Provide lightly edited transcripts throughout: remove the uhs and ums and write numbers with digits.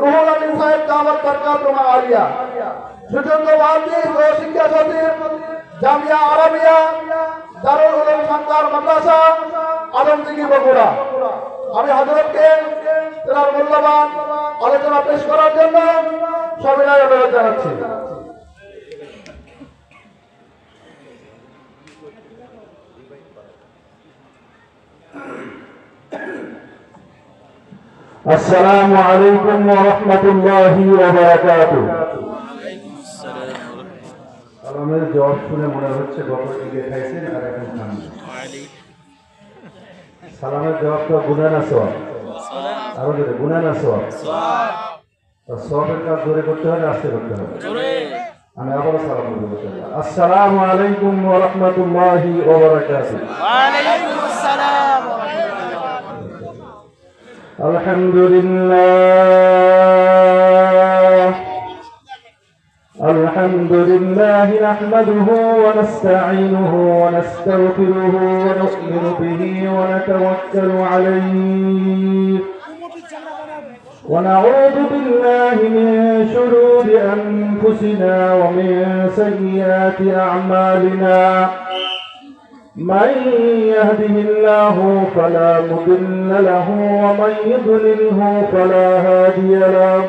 রুহুল আমিন সাহেব দাওয়াত বরকাতুহু আলিয়া, সুযোগ্য মহাদিস ও শিক্ষা সচিব, জামিয়া আরাবিয়া দারুল উলুম সরকার মাদ্রাসা, আলমদিঘি বগুড়া। আমি হযরতকে তার মূল্যবান আলোচনা পেশ করার জন্য সবিনয় অনুরোধ জানাচ্ছি। السلام عليكم ورحمة الله وبركاته। সালামের জবাব শুনে মনে হচ্ছে গত দিকে খাইছেন আর এখন খান। সালামের জবাব তো গুনাহ না সওয়াব? আরো জোরে, গুনাহ না সওয়াব? সওয়াবের কাজ জোরে করতে হবে, আস্তে করতে হবে। আমি আবারও সালাম বলবো। আসসালামু আলাইকুম ওয়া রাহমাতুল্লাহি ওয়া বারাকাতুহু। ওয়া আলাইকুম আসসালাম ওয়া রাহমাতুল্লাহ। الحمد لله نحمده ونستعينه ونستغفره ونؤمن به ونتوكل عليه ونعوذ بالله من شرور أنفسنا ومن سيئات أعمالنا من يهده الله فلا مضل له ومن يضلله فلا هادي له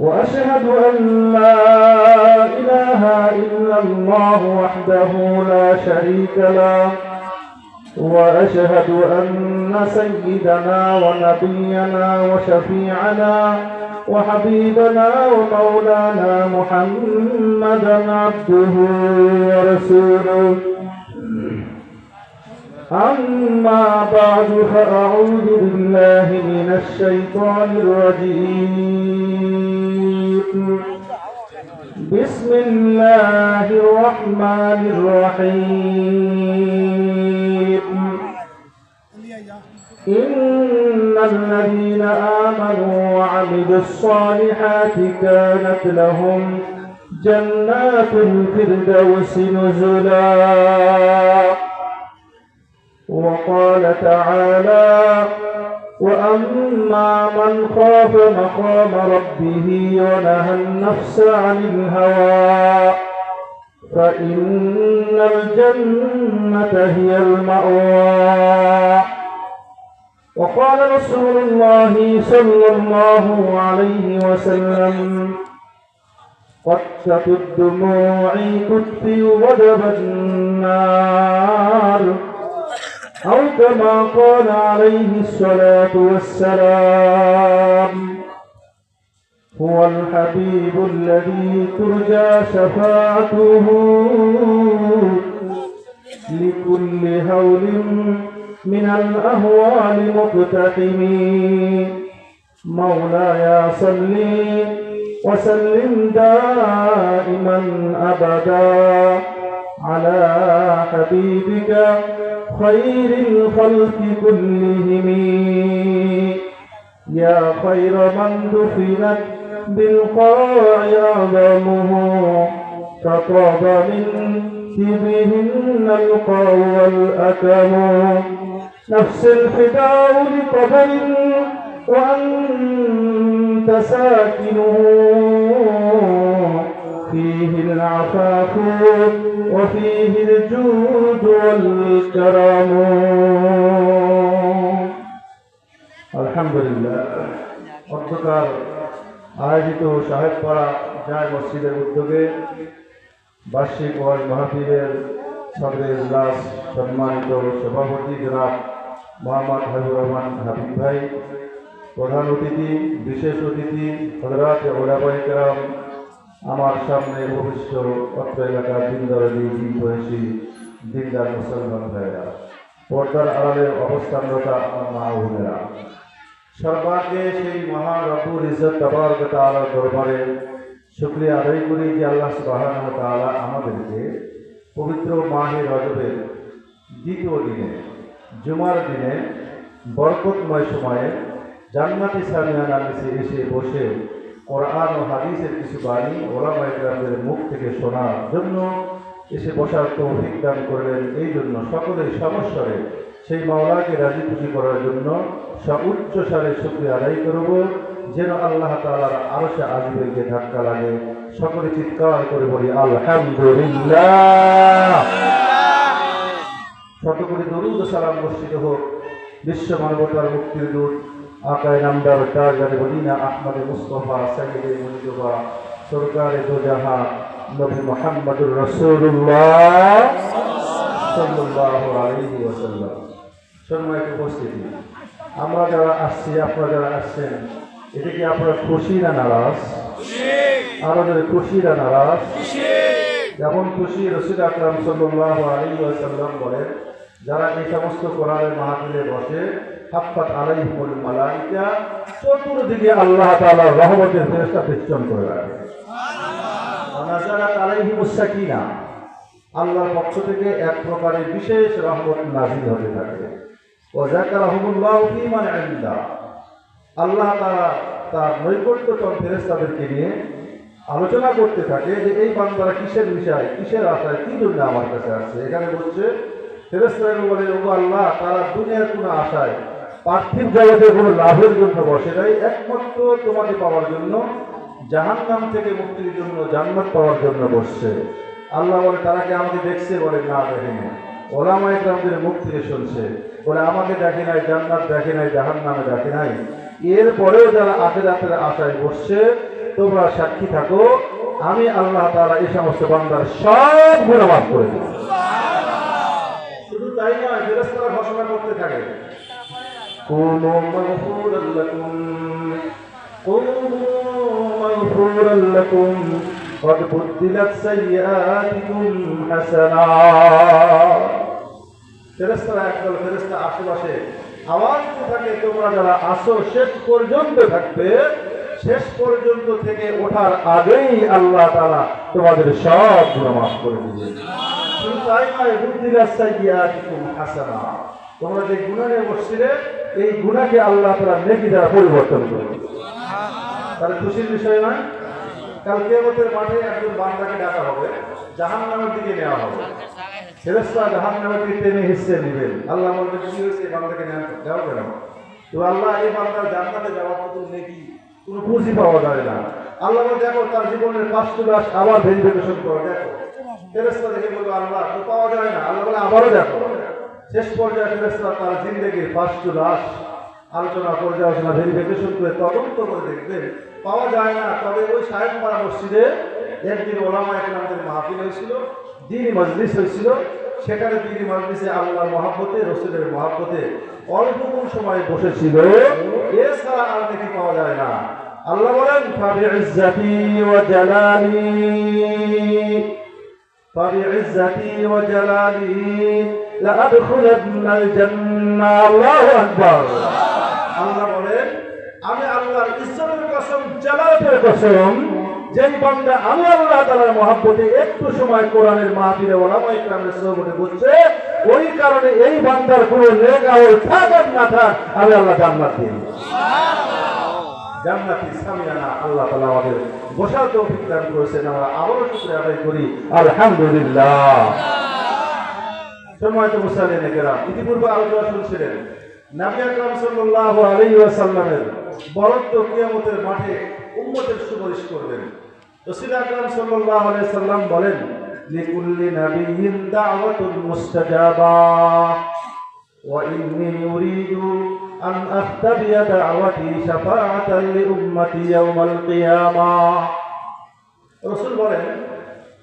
وأشهد أن لا إله إلا الله وحده لا شريك له وأشهد أن سيدنا ونبينا وشفيعنا وحبيبنا ومولانا محمدا عبده ورسوله أما بعد فأعوذ بالله من الشيطان الرجيم بسم الله الرحمن الرحيم إن الذين آمنوا وعملوا الصالحات كانت لهم جنات الفردوس نزلا وقال تعالى وأما من خاف مقام ربه ونهى النفس عن الهوى فإن الجنة هي المأوى وقال رسول الله صلى الله عليه وسلم قطرة الدموع تطفئ غضب النار أو كما قال عليه الصلاة والسلام هو الحبيب الذي ترجى شفاعته لكل هول من الأهوال مقتحم مولاي صل وسلم دائما أبدا على حبيبك خير الخلق كلهم يا خير من دفنت بالقاع أعظمه فطاب من تبهن القاع والأكم نفس الفداء لقبر وأنت ساكنه فيه العفاف وفيه الجود والكرم الحمد لله অধ্যকার আয়োজিত সাহেবপাড়া জায় মসজিদের উদ্যোগে বার্ষিক ওয়াজ মাহফিলের সদরে ইজলাস সম্মানিত সভাপতি জনাব মোহাম্মদ হাবিবুর রহমান হাবিব ভাই, প্রধান অতিথি, বিশেষ অতিথি হযরত উলামায়ে কেরাম, আমার সামনে উপবিষ্ট অত্র এলাকার দিনদরদি দিনবয়সী দিনদার মুসলমান ভাইয়েরা, পর্দার আড়ালে অবস্থানরত আমার মা ও বোনেরা, সর্বাগ্রে সেই মহান রব্বুল ইজ্জত তাবারক ওয়া তাআলার দরবারে শুকরিয়া আদায় করি যে আল্লাহ সুবহানাহু ওয়া তাআলা আমাদেরকে পবিত্র মাহে রজবের দ্বিতীয় দিনে, জুমার দিনে, বরকতময় সময়ে জান্নাতি সামিয়ানার নিচে এসে বসে কোরআন ও হাদিসের কিছু বাণী ওলামায়ে কেরামদের মুখ থেকে শোনার জন্য এসে বসার তৌফিক দান করলেন। এই জন্য সকলেই সমস্বরে সেই মাওলাকে রাজি খুশি করার জন্য উচ্চ স্বরে শুকরিয়া আদায় করব যেন আল্লাহ তাআলার আরশে আজিমের গিয়ে ধাক্কা লাগে। সকলে চিৎকার করে বলি আলহামদুলিল্লাহ। শত কোটি দরুদ ও সালাম বর্ষিত হোক বিশ্ব মানবতার মুক্তির দূত আকায়ে নামদার তাজদার মদিনা আহমদ মুস্তাফা সাইয়্যিদে মুজতবা সরকারে দো জাহান নবী মুহাম্মদুর রাসূলুল্লাহ সাল্লাল্লাহু আলাইহি ওয়াসাল্লাম। সম্মানিত উপস্থিতি, আমরা যারা আসছি, আপনারা যারা আসছেন, এটা কি আপনারা খুশি না নারাজ? আমাদের খুশি না নারাজ? যেমন খুশি রাসূল আকরাম সাল্লাল্লাহু আলাইহি ওয়াসাল্লাম বলেন, যারা এই সমস্ত কোরআনের মাহফিলে বসে হাফাত আলাইহিমুল মালাইকা, চতুর্দিকে আল্লাহ তাআলার রহমতের ফেরেশতা বেষ্টন করে রাখে। নাযালাত আলাইহিমুস সাকিনা, আল্লাহর পক্ষ থেকে এক প্রকারের বিশেষ রহমত নাযিল হতে থাকে। ওয়া যাকারাহুমুল্লাহু ফী মান ইনদা, আল্লাহ তাআলা তার নৈকট্যতম ফেরেশতাদেরকে নিয়ে আলোচনা করতে থাকে যে এই বান্দারা কিসের বিষয়, কিসের আশায়, কি জন্য আমার কাছে আসছে। এখানে বলছে ফেরেশতারা বলে, ওগো আল্লাহ, তারা দুনিয়ার কোনো আশায়, পার্থিব জগতে কোনো লাভের জন্য বসে নাই, একমাত্র তোমাকে পাওয়ার জন্য, জাহান্নাম থেকে মুক্তির জন্য, জান্নাত পাওয়ার জন্য বসছে। আল্লাহ বলে, তারা কি আমাকে দেখছে? বলে, না, দেখেনি। ওলামা ইকরামদের মুখ থেকে শুনছে, বলে আমাকে দেখে নাই, জান্নাত দেখে নাই, জাহান্নামে দেখে নাই। এরপরেও যারা আখিরাতের আশায় বসছে, তোমরা সাক্ষী থাকো, আমি আল্লাহ তাআলা এই সমস্ত বান্দার সব গুনাহ মাফ করে দেব। শুধু তাই নয়, ফেরেশতারা ঘোষণা করতে থাকে, কুনু মাগফুরান লাকুম, কুনু মাগফুরান লাকুম, قد بدلت سيئاتكم حسنات। ফেরেশতারা একদল ফেরেশতা আশেপাশে আওয়াজ দিতে থাকে, তোমরা যারা আসো শেষ পর্যন্ত থাকবে, শেষ পর্যন্ত থেকে ওঠার আগেই আল্লাহ তাআলা তোমাদের সব গুনাহ মাফ করে দিবেন। শুধু তাই নয়, বুদ্দিলাত সাইয়্যাতিকুম হাসানা, তোমরা যে গুনাহ নিয়ে বসছিলে, এই গুনাহকে আল্লাহ তাআলা নেকি দ্বারা পরিবর্তন করে দিবেন। তাহলে খুশির বিষয় নয়? কাল কিয়ামতের মাঠে একজন বান্দাকে ডাকা হবে, জাহান্নামের দিকে নেওয়া হবে। ফেরেশতা জাহান্নামের দিকে টেনে হিসেবে নেবেন। আল্লাহ বলবেন, কি হয়েছে, এই বান্দাকে দেওয়া কেন? তো আল্লাহ, এই বান্দার জান্নাতে যাওয়ার মতো নেকি কোনো পুঁজি পাওয়া যায় না। আল্লাহ বলে, দেখো তার জীবনের 5টি লাশ আবার ভেরিফিকেশন করো, দেখো। ফেরেশতা দেখে বলবে, আল্লাহ তো পাওয়া যায় না। আল্লাহ বলে, আবারও দেখো। শেষ পর্যায়ে ফেরেশতা তার জিন্দেগির 5টি লাশ আলোচনা পর্যালোচনা ভেরিফিকেশন করে তদন্ত করে দেখবেন, পাওয়া যায় না। তবে ওই সাহেবপাড়া মসজিদে একদিন ওলামা ইকরামদের মাহফিল হয়েছিল, দ্বীনি মজলিস হয়েছিল। সেখানে দ্বীনি মজলিসে আল্লাহর মহব্বতে, রাসূলের মহব্বতে অল্পক্ষণ সময় বসেছিল, এছাড়া আর নাকি পাওয়া যায় না। আল্লাহ বলেন, ফাবিইজ্জাতি ওয়া জালালি, ফাবিইজ্জাতি ওয়া জালালি লাআদখুলান্নাল জান্নাহ। আল্লাহু আকবার। আল্লাহ বলেন, আমি আল্লাহর ইজ্জতের কসম, জালালের কসম, যেই বান্দা আমি আল্লাহ তাআলার মহব্বতে একটু সময় কোরআনের মাহফিলে ওলামা ইকরামের সোহবতে বসছে, ওই কারণে এই বান্দার কোনো নেক আমল থাক আর না থাক, আমি আল্লাহ জান্নাত দিই। জান্নাতি সামিয়ানা আল্লাহ তাআলা আমাদের বসার তৌফিক দান করেছেন। আমরা আবারও শুকরিয়া আদায় করি, আলহামদুলিল্লাহ। সম্মানিত মুসলিম কেরাম, ইতিপূর্বে আলোচনা শুনছিলেন নবী আকরাম সাল্লাল্লাহু আলাইহি ওয়াসাল্লামের বরত্ব কিয়ামতের মাঠে উম্মতের সুপারিশ করবেন। রাসূল আকরাম সাল্লাল্লাহু আলাইহি ওয়াসাল্লাম বলেন, লিকুল্লি নাবিয়্যিন দাওয়াতুন মুস্তাজাবা ওয়া ইন্নী উরিদু আন আখতাবিয়া দাওয়াতি শাফাআতান লি উম্মতি ইয়াওমাল কিয়ামাহ। রাসূল বলেন,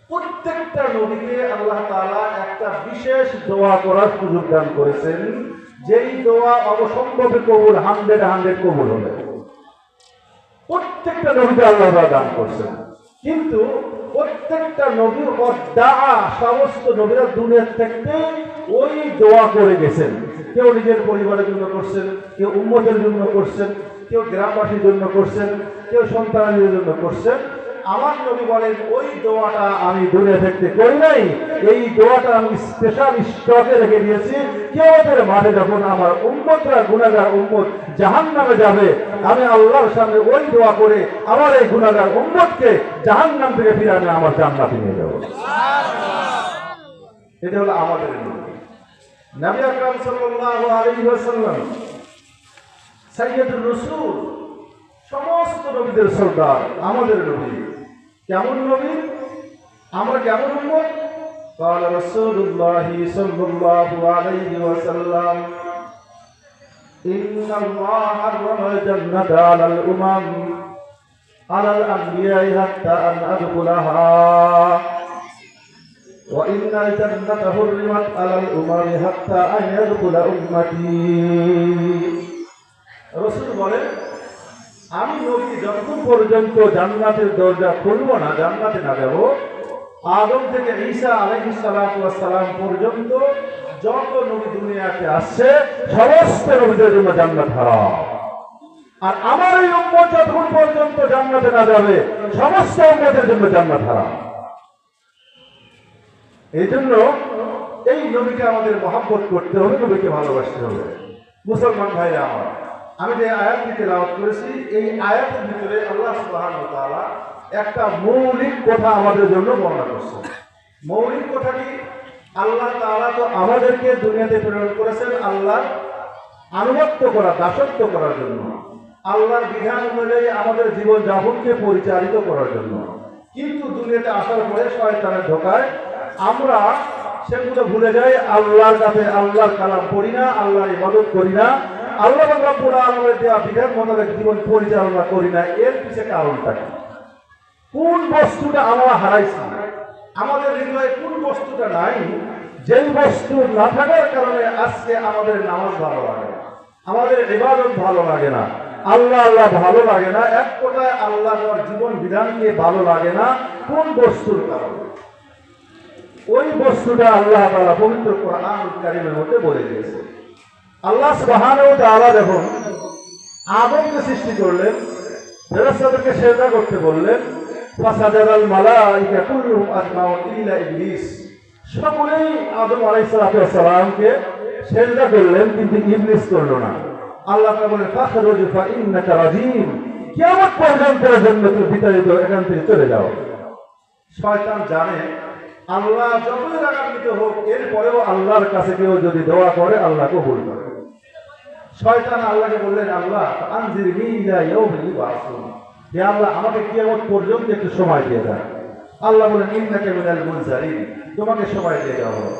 প্রত্যেকটা নবীকে আল্লাহ তাআলা একটা বিশেষ দোয়া করার সুযোগ দান করেছেন, যেই দোয়া অবসম্ভবে কবুল, 100 কবুল হবে। প্রত্যেকটা নবীকে আল্লাহ তাআলা দান করছেন, কিন্তু প্রত্যেকটা নবী সমস্ত নবীরা দুনিয়া থেকে ওই দোয়া করে গেছেন। কেউ নিজের পরিবারের জন্য করছেন, কেউ উম্মতের জন্য করছেন, কেউ গ্রামবাসীর জন্য করছেন, কেউ সন্তানের জন্য করছেন। আমার নবী বলেন, ওই দোয়াটা আমি দুনিয়া থেকে করি নাই, এই দোয়াটা আমি স্পেশাল স্টকে রেখে দিয়েছি। কিয়ামতের মাঠে যখন আমার উম্মতরা, গুনাহগার উম্মত জাহান্নামে যাবে, আমি আল্লাহর সামনে ওই দোয়া করে আমার এই গুনাহগার উম্মতকে জাহান্নাম থেকে ফিরানো আমার জান্নাতে নিয়ে যাব। এটা হলো আমাদের নবী। নবী আকরাম সাল্লাল্লাহু আলাইহি ওয়াসাল্লাম সাইয়্যিদুর রাসূল, সমস্ত নবীদের সর্দার আমাদের নবী। কেমন নবী? আমরা কেমন উম্মত? قال رسول الله صلى الله عليه وسلم إن الله حرم الجنة على الأمم على الأنبياء حتى أن أدخلها وإن الجنة حرمت على الأمم حتى أن يدخل أمتي রসুল বলেন, আমি নবী যতক্ষণ পর্যন্ত জান্নাতের দরজা খুলব না, জান্নাতে না যাব, আদম থেকে ঈসা আলাইহিস সালাতু ওয়াস সালাম পর্যন্ত যত নবী দুনিয়াতে আসছে সমস্ত নবীদের জন্য জান্নাত হারাম। আর আমার এই উম্মত যতক্ষণ পর্যন্ত জান্নাতে না যাবে সমস্ত উম্মতের জন্য জান্নাত হারাম। এই জন্য এই নবীকে আমাদের মহব্বত করতে হবে, নবীকে ভালোবাসতে হবে। মুসলমান ভাইরা আমার, আমি যে আয়াতটি তেলাওয়াত করেছি, এই আয়াতের ভিতরে আল্লাহ সুবহানাহু ওয়া তাআলা একটা মৌলিক কথা আমাদের জন্য বর্ণনা করছেন। মৌলিক কথাটি, আল্লাহ তাআলা তো আমাদেরকে দুনিয়াতে প্রেরণ করেছেন আল্লাহর আনুগত্য করা, দাসত্ব করার জন্য, আল্লাহর বিধান অনুযায়ী আমাদের জীবন যাপনকে পরিচালিত করার জন্য। কিন্তু দুনিয়াতে আসার পরে শয়তানের ধোঁকায় আমরা সেগুলো ভুলে যাই, আল্লাহর কাছে আল্লাহর কালাম পড়ি না, আল্লাহর ইবাদত করি না, আল্লাহ রাব্বুল আলামিনের দেওয়া বিধান মোতাবেক জীবন পরিচালনা করি না। এর পিছনে কারণটা কি? কোন বস্তুটা আমরা হারাইছি? আমাদের হৃদয়ে কোন বস্তুটা নাই, যেই বস্তু না থাকার কারণে আজকে আমাদের নামাজ ভালো লাগে না, আমাদের ইবাদত ভালো লাগে না, আল্লাহ আল্লাহ ভালো লাগে না, এক কথায় আল্লাহর জীবন বিধানকে ভালো লাগে না। কোন বস্তুর কারণে? ওই বস্তুটা আল্লাহ তাআলা পবিত্র কোরআনুল কারীমের মধ্যে বলে দিয়েছে। আল্লাহ সুবহানাহু ওয়া তাআলা যখন আদমকে সৃষ্টি করলেন, ফেরেশতাদেরকে সিজদা করতে বললেন, ফাসাদাল মালায়েকা কুল্লুহুম আজমাউন ইল্লা ইবলিস, সকলেই আদম আলাইহিস সালামকে সিজদা করলেন, কিন্তু ইবলিস করলো না। আল্লাহ তাআলা বলেন, ফাখরুজ ফা ইন্নাকা রাজিম, কিয়ামত পর্যন্তের জন্য তুমি বিতাড়িত, এখান থেকে চলে যাও। শয়তান জানে আল্লাহ যতই রাগান্বিত হোক, এরপরেও আল্লাহর কাছে কেউ যদি দোয়া করে আল্লাহ কবুল করে। শয়তান আল্লাহকে বললেন, আল্লাহ আনজিরনি ইলা ইয়াউমি ইউবাসুন, হে আল্লাহ আমাকে কিয়ামত পর্যন্ত একটু সময় দিয়ে দেন। আল্লাহ বলেন, ইন্নাকা মিনাল মুনজারিন, তোমাকে সময় দিয়ে দেওয়া হলো।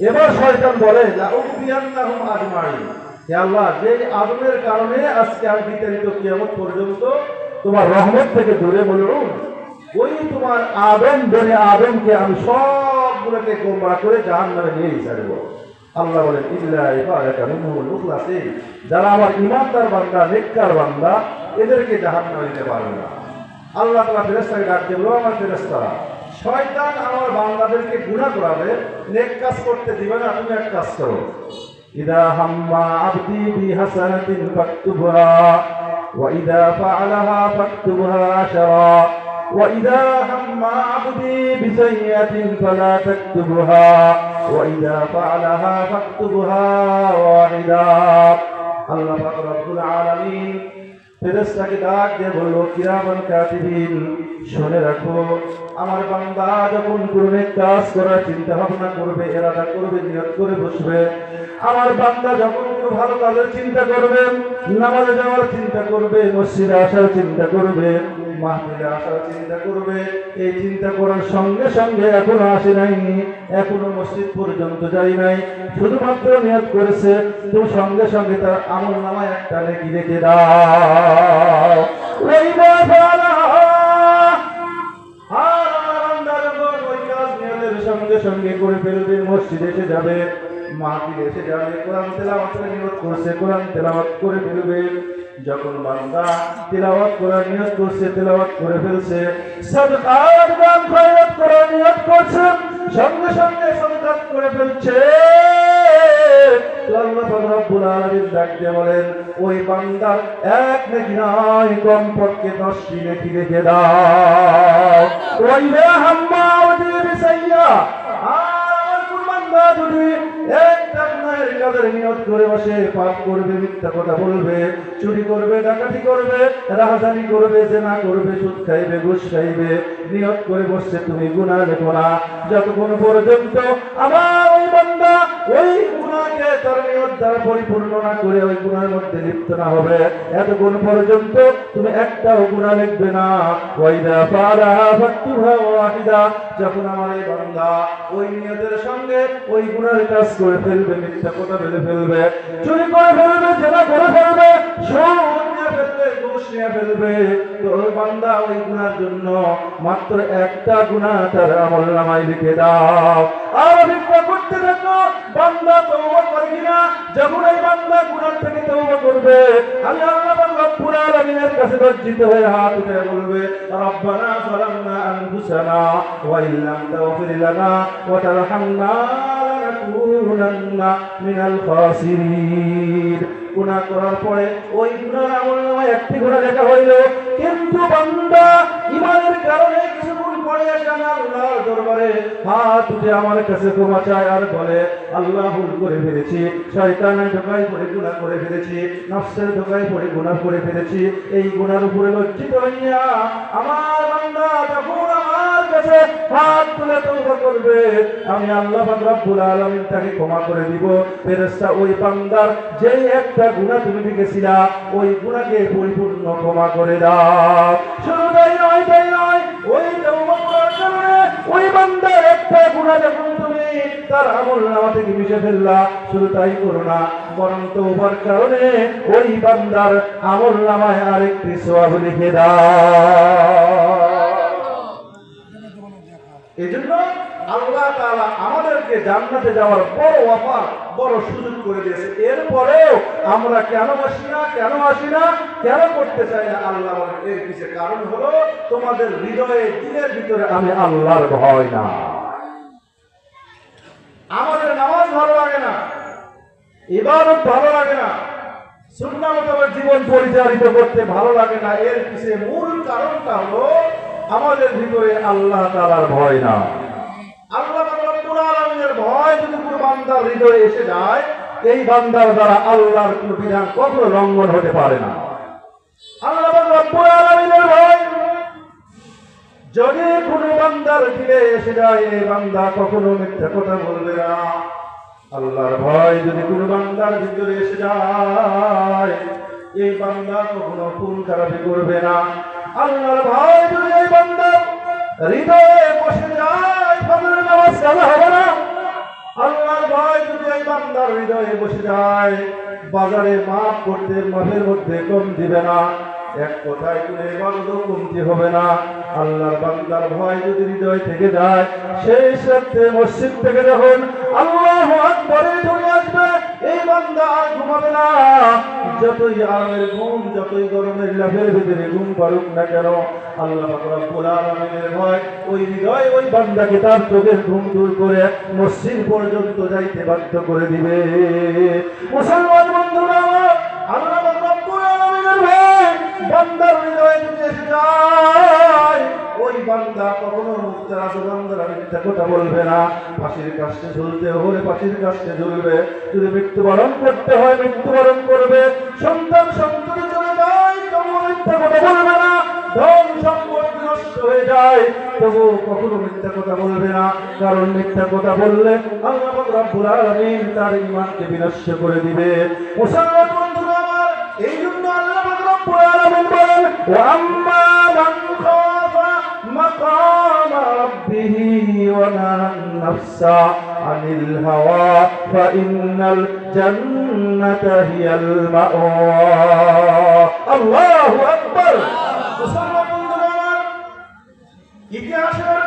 এবার শয়তান বলে, লা উফিয়ান্নাহুম আজমাইন, হে আল্লাহ যে আদমের কারণে আজকে আমি বিতাড়িত কিয়ামত পর্যন্ত, তোমার রহমত থেকে দূরে বলুন, ওই তোমার আদম বনে আদমকে আমি সবগুলোকে গোমরাহ করে জাহান্নামে নিয়ে ছাড়ব। আল্লাহ বলেন, ইল্লা ইবাদাকা মিনহুল মুখলাসিন, যারা আমার ঈমানদার বান্দা, নেককার বান্দা, এদেরকে জাহান্নামে দিতে পারবে না। আল্লাহ তাআলা ফেরেশতাকে ডাক দিল, আমার ফেরেশতারা, শয়তান আমার বান্দাদেরকে গুনাহ করাবে, নেক কাজ করতে দিবে না, তুমি এক কাজ করো, ইদা হাম্মা আবদি বিহাসানাতিন ফাকতুবহা ওয়া ইদা ফাআলাহা ফাকতুবহা আশরা وإذا هم عبدي بسيئة فلا تكتبها وإذا فعلها فاكتبها واحدا। আল্লাহ পাক রব্বুল আলামিন ফেরেশতাকে ডাক দিয়ে বলল, কিরামান কাতিবিন, শুনে রাখো, আমার বান্দা যখন কোনো নেক কাজ করার চিন্তা ভাবনা করবে, ইরাদা করবে, নিয়ত করে বসবে, আমার বান্দা যখন কোনো ভালো কাজের চিন্তা করবে, নামাজে যাওয়ার চিন্তা করবে, মসজিদে আসার চিন্তা করবে, মাহফিলে আসার চিন্তা করবে, এই চিন্তা করার সঙ্গে সঙ্গে এখনো আসে নাই, এখনো মসজিদ পর্যন্ত যাই নাই, শুধুমাত্র নিয়ত করেছে, তো সঙ্গে সঙ্গে তার আমলনামায় একটা নেকি রেখে দাও। ওই কাজ নিয়তের সঙ্গে সঙ্গে করে ফেলবে, মসজিদে এসে যাবে, মাহফিলে এসে যাবে, কোরআন তেলাওয়াতের নিয়ত করছে, কোরআন তেলাওয়াত করে ফেলবে। যখন বান্দা তেলাওয়াত করার নিয়ত করছে, তেলাওয়াত করে ফেলছে, সাদকাত দান খয়রাত করার নিয়ত করছে, সঙ্গে সঙ্গে সাদকাত করে ফেলছে, আল্লাহ রাব্বুল আলামিন ডাক দিয়ে বলেন, ওই বান্দার এক নেকি নয়, কমপক্ষে 10টি নেকি রেখে দাও। ওই রে হাম্মা ওদি বিসাইয়া, আর কোন বান্দা যদি একটা গুনাহের কাজের নিয়ত করে বসে, পাপ করবে, মিথ্যা কথা বলবে, চুরি করবে, ডাকাতি করবে, রাহাজানি করবে, জেনা করবে, সুদ খাইবে, ঘুষ খাইবে, নিয়ত করে বসছে, তুমি গুনাহ লেখো না, যতক্ষণ পর্যন্ত আমার ওই বান্দা ওই গুনাহকে তার নিয়ত দ্বারা পরিপূর্ণ না করে ওই গুনাহের মধ্যে লিপ্ত না হবে, এতক্ষণ পর্যন্ত তুমি একটাও গুনাহ লিখবে না। ওয়াইদা ফালাহা ফাকতুবহা ওয়াহিদা, যখন আমার এই বান্দা ওই নিয়তের সঙ্গে ওই গুনাহের কাজ করে ফেলবে, মিথ্যা কথা বলে ফেলবে, চুরি করে ফেলবে, জেনা করে ফেলবে, সুদ নিয়ে ফেলবে, ঘুষ নিয়ে ফেলবে, তো ওই বান্দা ওই গুনার জন্য মাত্র একটা গুনাহ তার আমলনামায় লিখে দাও। আর অপেক্ষা করতে থাকো বান্দা তওবা করে কিনা। যখন এই বান্দা গুনাহ থেকে তওবা করবে, আমি আল্লাহ পাক রব্বুল আলামিনের কাছে লজ্জিত হয়ে হাত উঠে বলবে, রব্বানা যালামনা আনফুসানা ওয়া ইল্লাম তাগফির লানা ওয়া তারহামনা লানাকুনান্না মিনাল খাসিরিন। গুনাহ করার পরে ওই গুনার আমলনামায় একটি গুনাহ লেখা হইল, কিন্তু বান্দা ঈমানের কারণে কিছু ভুল করে এসে আল্লাহর দরবারে হাত উঠে আমার কাছে ক্ষমা চায় আর বলে, আল্লাহ ভুল করে ফেলেছি, শয়তানের ধোঁকায় পড়ে গুনাহ করে ফেলেছি, নফসের ধোঁকায় পড়ে গুনাহ করে ফেলেছি। এই গুনার উপরে লজ্জিত হইয়া আমার বান্দা যখন আমার কাছে হাত তুলে তওবা করবে, আমি আল্লাহ পাক রব্বুল আলামিন তাকে ক্ষমা করে দিব। ফেরেশতা ওই বান্দার যেই একটা গুনাহ তুমি লিখেছিলা ওই গুনাহকে পরিপূর্ণ ক্ষমা করে দাও। শুধু তাই নয়, ওই তওবা করার কারণে ওই বান্দার একটা গুনাহ যখন তুমি তার আমলনামা থেকে মিশে ফেললা, শুধু তাই করো না, বরং তওবার কারণে ওই বান্দার আমলনামায় আরেকটি সওয়াব লিখে দাও। এজন্য আল্লাহ তাআলা আমাদেরকে জান্নাতে যাওয়ার বড় অফার, বড় সুযোগ করে দিয়েছে। এরপরেও আমরা কেন আসি না, কেন করতে চাই না আল্লাহ? এর পিছনে কারণ হলো তোমাদের হৃদয়ে, দিলের ভিতরে আমি আল্লাহর ভয় না। আমাদের নামাজ ভালো লাগে না, ইবাদত ভালো লাগে না, সুন্নাহ মোতাবেক জীবন পরিচালিত করতে ভালো লাগে না। এর পিছনে মূল কারণটা হলো আমাদের ভিতরে আল্লাহ তাআলার ভয় না। আল্লাহ রাব্বুল আলামিনের ভয় যদি কোনো বান্দার হৃদয়ে এসে যায়, এই বান্দার দ্বারা আল্লাহর কোনো বিধান কখনো লঙ্ঘন হতে পারে না। আল্লাহ রাব্বুল আলামিনের ভয় যদি কোনো বান্দার দিলে এসে যায়, এই বান্দা কখনো মিথ্যা কথা বলবে না। আল্লাহর ভয় যদি কোনো বান্দার ভিতরে এসে যায়, এই বান্দা কখনো খুন খারাপি করবে না। আল্লাহর ভয় যদি এই বান্দার হৃদয়ে বসে যায়, ফজরের নামাজ কাজা হবে না। আল্লাহর ভয় যদি এই বান্দার হৃদয়ে বসে যায়, বাজারে মাপ করতে মাপের মধ্যে কম দিবে না। এক কথায় কোনো ইবাদত কমতি হবে না। আল্লাহর বান্দার ভয় যদি হৃদয় থেকে যায়, সেই সাথে মসজিদ থেকে যখন আল্লাহু আকবারের ধ্বনি আসবে, এই বান্দা আর ঘুমাবে না। যতই আরামের ঘুম, যতই গরমের লাফের ভিতরে ঘুম পারুক না কেন, আল্লাহ রাব্বুল আলামিনের ভয় ওই হৃদয় ওই বান্দাকে তার চোখের ঘুম দূর করে মসজিদ পর্যন্ত যাইতে বাধ্য করে দিবে। মুসলমান বন্ধুরা, আল্লাহ রাব্বুল আলামিনের ভয় বান্দার হৃদয়ে যদি এসে যায়, ওই বান্দা কখনো মিথ্যা কথা বলবে না। ফাঁসির কাষ্টে ঝুলতে হলে ফাঁসির কাষ্টে ঝুলবে, যদি মৃত্যুবরণ করতে হয় মৃত্যুবরণ করবে, সন্তান সন্ততি চলে যায় তবু মিথ্যা কথা বলবে না, ধন সম্পদ নষ্ট হয়ে যায় তবু কখনো মিথ্যা কথা বলবে না। কারণ মিথ্যা কথা বললে আল্লাহ রাব্বুল আলামিন তার ঈমানকে বিনষ্ট করে দিবে। মুসলমান বন্ধুরা আমার, এই জন্য আল্লাহ রাব্বুল আলামিন বলেন, ওয়া আম্মা মান খাফা মাকামা রাব্বিহি ওয়া নাহান নাফসা আনিল হাওয়া ফাইন্নাল জান্নাতা হিয়াল মাওয়া। আল্লাহু আকবার। মুসলমান বন্ধুরা আমার, ইতিহাসের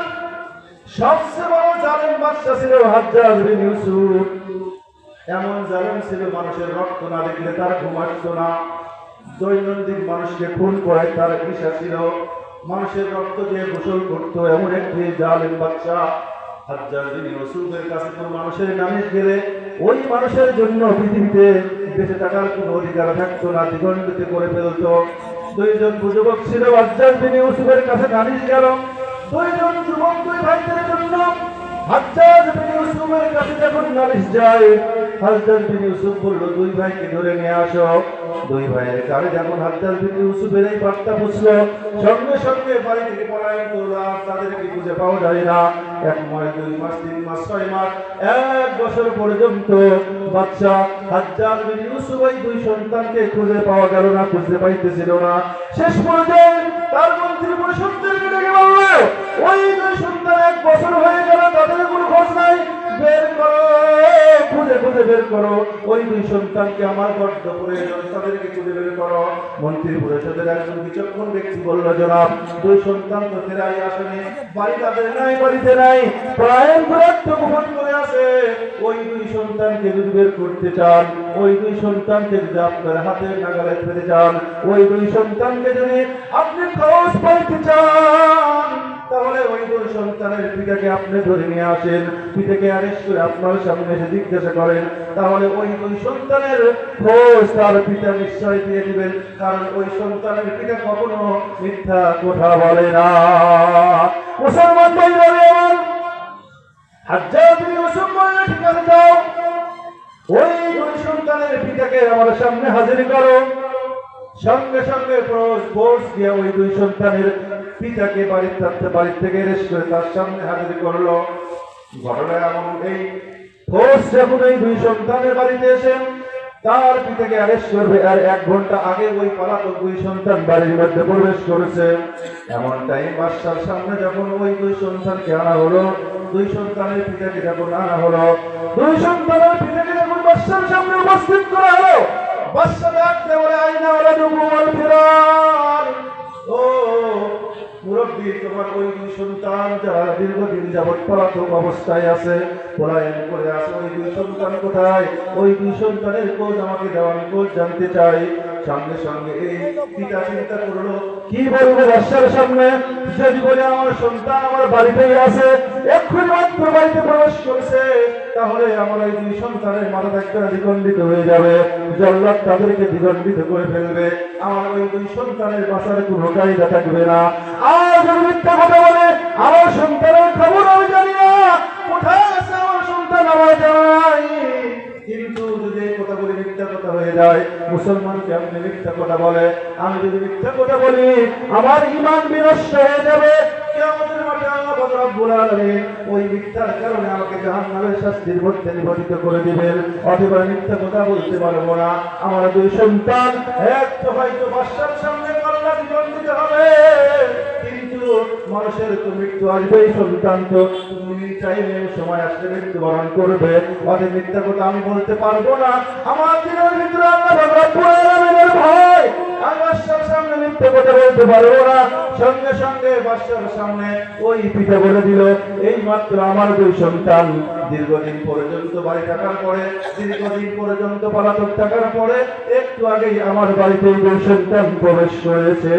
সবচেয়ে বড় জালেম বাদশা ছিল হাজ্জাজ বিন ইউসুফ। এমন জালেম ছিল, মানুষের রক্ত না দেখলে তার ঘুম আসতো না। দৈনন্দিন মানুষকে খুন করে তার নেশা ছিল, মানুষের রক্ত দিয়ে গোসল করত। এমন একটি জালেম বাদশা হাজ্জাজ বিন ইউসুফের কাছে কোনো মানুষের নালিশ গেলে ওই মানুষের জন্য পৃথিবীতে বেঁচে থাকার কোনো অধিকার থাকতো না, দ্বিগণ্ডিত করে ফেলত। দুইজন যুবক ছিল, হাজ্জাজ বিন ইউসুফের কাছে নালিশ গেল। দুইজন যুবক দুই ভাইদের জন্য হাজ্জাজ বিন ইউসুফের কাছে যখন নালিশ যায়, হাজ্জাজ বিন ইউসুফ বলল, দুই ভাইকে ধরে নিয়ে আসো। দুই ভাইয়ের কানে যখন হাজ্জাজ বিন ইউসুফের এই বার্তা বুঝলো, সঙ্গে সঙ্গে বাড়ি থেকে পলায়ন করলো। আর তাদেরকে খুঁজে পাওয়া যায় না। 1 মাস, 2 মাস, 3 মাস, 6 মাস, 1 বছর পর্যন্ত বাদশা হাজ্জাজ বিন ইউসুফ এই দুই সন্তানকে খুঁজে পাওয়া গেল না, খুঁজতে পাইতেছিল না। শেষ পর্যায়ে তার মন্ত্রী পরিষদদেরকে ডেকে বলল, ওই দুই সন্তান 1 বছর হয়ে গেল, তাদের কোনো খোঁজ নাই, বের করো, খুঁজে খুঁজে বের করো। ওই দুই সন্তানকে আমার বড্ড প্রয়োজন, তাদেরকে খুঁজে বের করো। মন্ত্রী পরিষদের একজন বিচক্ষণ ব্যক্তি বলল, জনাব, দুই সন্তান তো ফেরাই আসেনি, বাড়ি তাদের নাই, বাড়িতে নাই, পলায়ন করে আত্মগোপন করে আছে। ওই দুই সন্তানকে যদি বের করতে চান, ওই দুই সন্তানকে যদি আপনার হাতের নাগালে পেতে চান, ওই দুই সন্তানকে যদি আপনি খোঁজ পাইতে চান, তাহলে ওই দুই সন্তানের পিতাকে আপনি ধরে নিয়ে আসেন, পিতাকে অ্যারেস্ট করে আপনার সামনে এসে জিজ্ঞাসা করেন, তাহলে ওই দুই সন্তানের খোঁজ তার পিতা নিশ্চয় দিয়ে দিবেন, কারণ ওই সন্তানের পিতা কখনো মিথ্যা কথা বলে না। মুসলমান ভাই বলে, আমার হাজ্জাজ বিন ইউসুফ বললেন, ঠিক আছে, যাও, ওই দুই সন্তানের পিতাকে আমার সামনে হাজির করো। সঙ্গে সঙ্গে ফোর্স দিয়ে ওই দুই সন্তানের পিতাকে বাড়ি থেকে অ্যারেস্ট করে তার সামনে হাজির করলো। ঘটনা এমন, এই ফোর্স যখন এই দুই সন্তানের বাড়িতে এসে তার পিতাকে অ্যারেস্ট করবে, আর 1 ঘন্টা আগে ওই পলাতক দুই সন্তান বাড়ির মধ্যে প্রবেশ করেছে। এমন টাইম বাদশার সামনে যখন ওই দুই সন্তানকে আনা হলো, দুই সন্তানের পিতাকে যখন আনা হলো, দুই সন্তানের পিতাকে যখন বাদশার সামনে উপস্থিত করা হলো, বাদশা ডাকতে বলে, আইনা ওরা দুবুল ফিরার, ও মুরব্বী, তোমার ওই দুই সন্তান যারা দীর্ঘদিন যাবৎ পলাতক অবস্থায় আছে, পলায়ন করে আছে, ওই দুই সন্তান কোথায়? ওই দুই সন্তানের খোঁজ আমাকে দেওয়া, আমি খোঁজ জানতে চাই। সঙ্গে সঙ্গে এই পিতা চিন্তা করলো, কি বলবো বাদশার সামনে, যদি বলে আমার সন্তান আমার বাড়িতেই আছে, এক্ষুনি মাত্র বাড়িতে প্রবেশ করেছে, তাহলে আমার ওই দুই সন্তানের মাথা একটা দ্বিখণ্ডিত হয়ে যাবে, জল্লাদ তাদেরকে দ্বিখণ্ডিত করে ফেলবে, আমার ওই দুই সন্তানের বাঁচার কোনো কায়দা থাকবে না। আর যদি মিথ্যা কথা বলে, আমার সন্তানের খবর আমি জানি না, কোথায় আছে আমার সন্তান আমার জানা নাই। কিন্তু যদি এই কথা বলি মিথ্যা কথা হয়ে যায়, মুসলমানকে আপনি মিথ্যা কথা বলে, আমি যদি মিথ্যা কথা বলি আমার ঈমান বিনষ্ট হয়ে যাবে। কিয়ামতের মাঠে আল্লাহ পাক রব্বুল আলামিন ওই মিথ্যার কারণে আমাকে জাহান্নামের শাস্তির মধ্যে নিবদ্ধ করে দিবেন। অথবা মিথ্যা কথা বলতে পারবো না। আমার দুই সন্তান এক তো হয়তো বাদশার সামনে কল্লা জীবন দিতে হবে, কিন্তু মানুষের তো মৃত্যু আসবেই, সন্তান তো চাইলে সময় আসলে মৃত্যুবরণ করবে। অনেক মিথ্যা কথা আমি বলতে পারবো না। আমার দিনের ভিতরে আল্লাহ পাক রব্বুল আলামিনের ভয়, আমি বাদশার সামনে মিথ্যা কথা বলতে পারবো না। সঙ্গে সঙ্গে বাদশার সামনে ওই পিতা বলে দিল, এই মাত্র আমার দুই সন্তান দীর্ঘদিন পর্যন্ত বাড়ি থাকার পরে, দীর্ঘদিন পর্যন্ত পলাতক থাকার পরে একটু আগেই আমার বাড়িতে দুই সন্তান প্রবেশ করেছে।